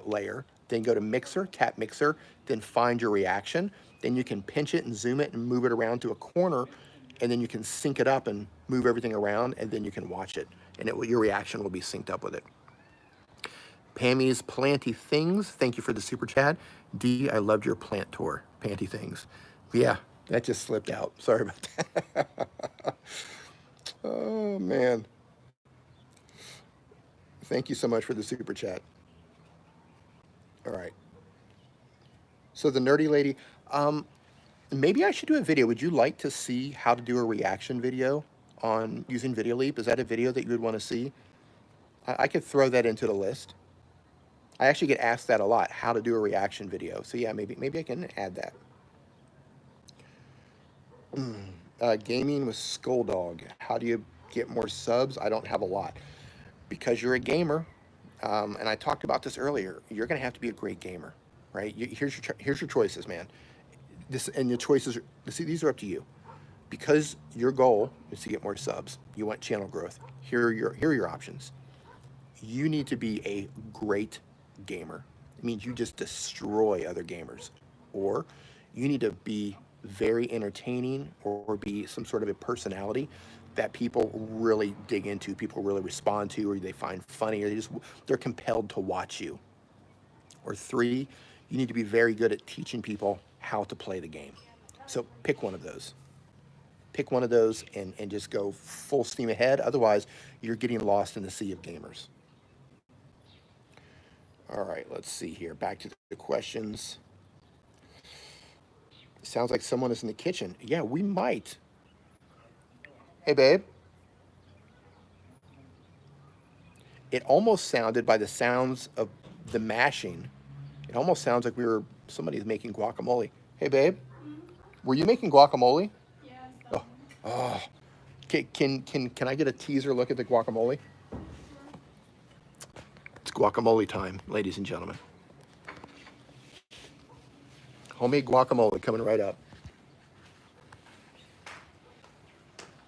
layer, then go to mixer, tap mixer, then find your reaction. Then you can pinch it and zoom it and move it around to a corner, and then you can sync it up and move everything around, and then you can watch it, and your reaction will be synced up with it. Pammy's Planty Things, thank you for the super chat. D, I loved your plant tour, Panty Things. Yeah, that just slipped out. Sorry about that. Oh, man. Thank you so much for the super chat. All right. So the nerdy lady, maybe I should do a video. Would you like to see how to do a reaction video on using VideoLeap? Is that a video that you would want to see? I could throw that into the list. I actually get asked that a lot, how to do a reaction video. So yeah, maybe I can add that. Gaming with Skulldog. How do you get more subs? I don't have a lot. Because you're a gamer, and I talked about this earlier, you're going to have to be a great gamer, right? Here's your choices, man. And your choices, these are up to you. Because your goal is to get more subs, you want channel growth, here are your options. You need to be a great gamer. It means you just destroy other gamers. Or you need to be very entertaining, or be some sort of a personality that people really dig into, people really respond to, or they find funny, or they're compelled to watch you. Or 3, you need to be very good at teaching people how to play the game. So pick one of those. pick one of those and just go full steam ahead. Otherwise, you're getting lost in the sea of gamers. All right, let's see here. Back to the questions. Sounds like someone is in the kitchen. Yeah, we might. Hey, babe. It almost sounded, by the sounds of the mashing, it almost sounds like somebody's making guacamole. Hey, babe. Were you making guacamole? Yes. Oh. Can I get a teaser look at the guacamole? It's guacamole time, ladies and gentlemen. Homemade guacamole coming right up.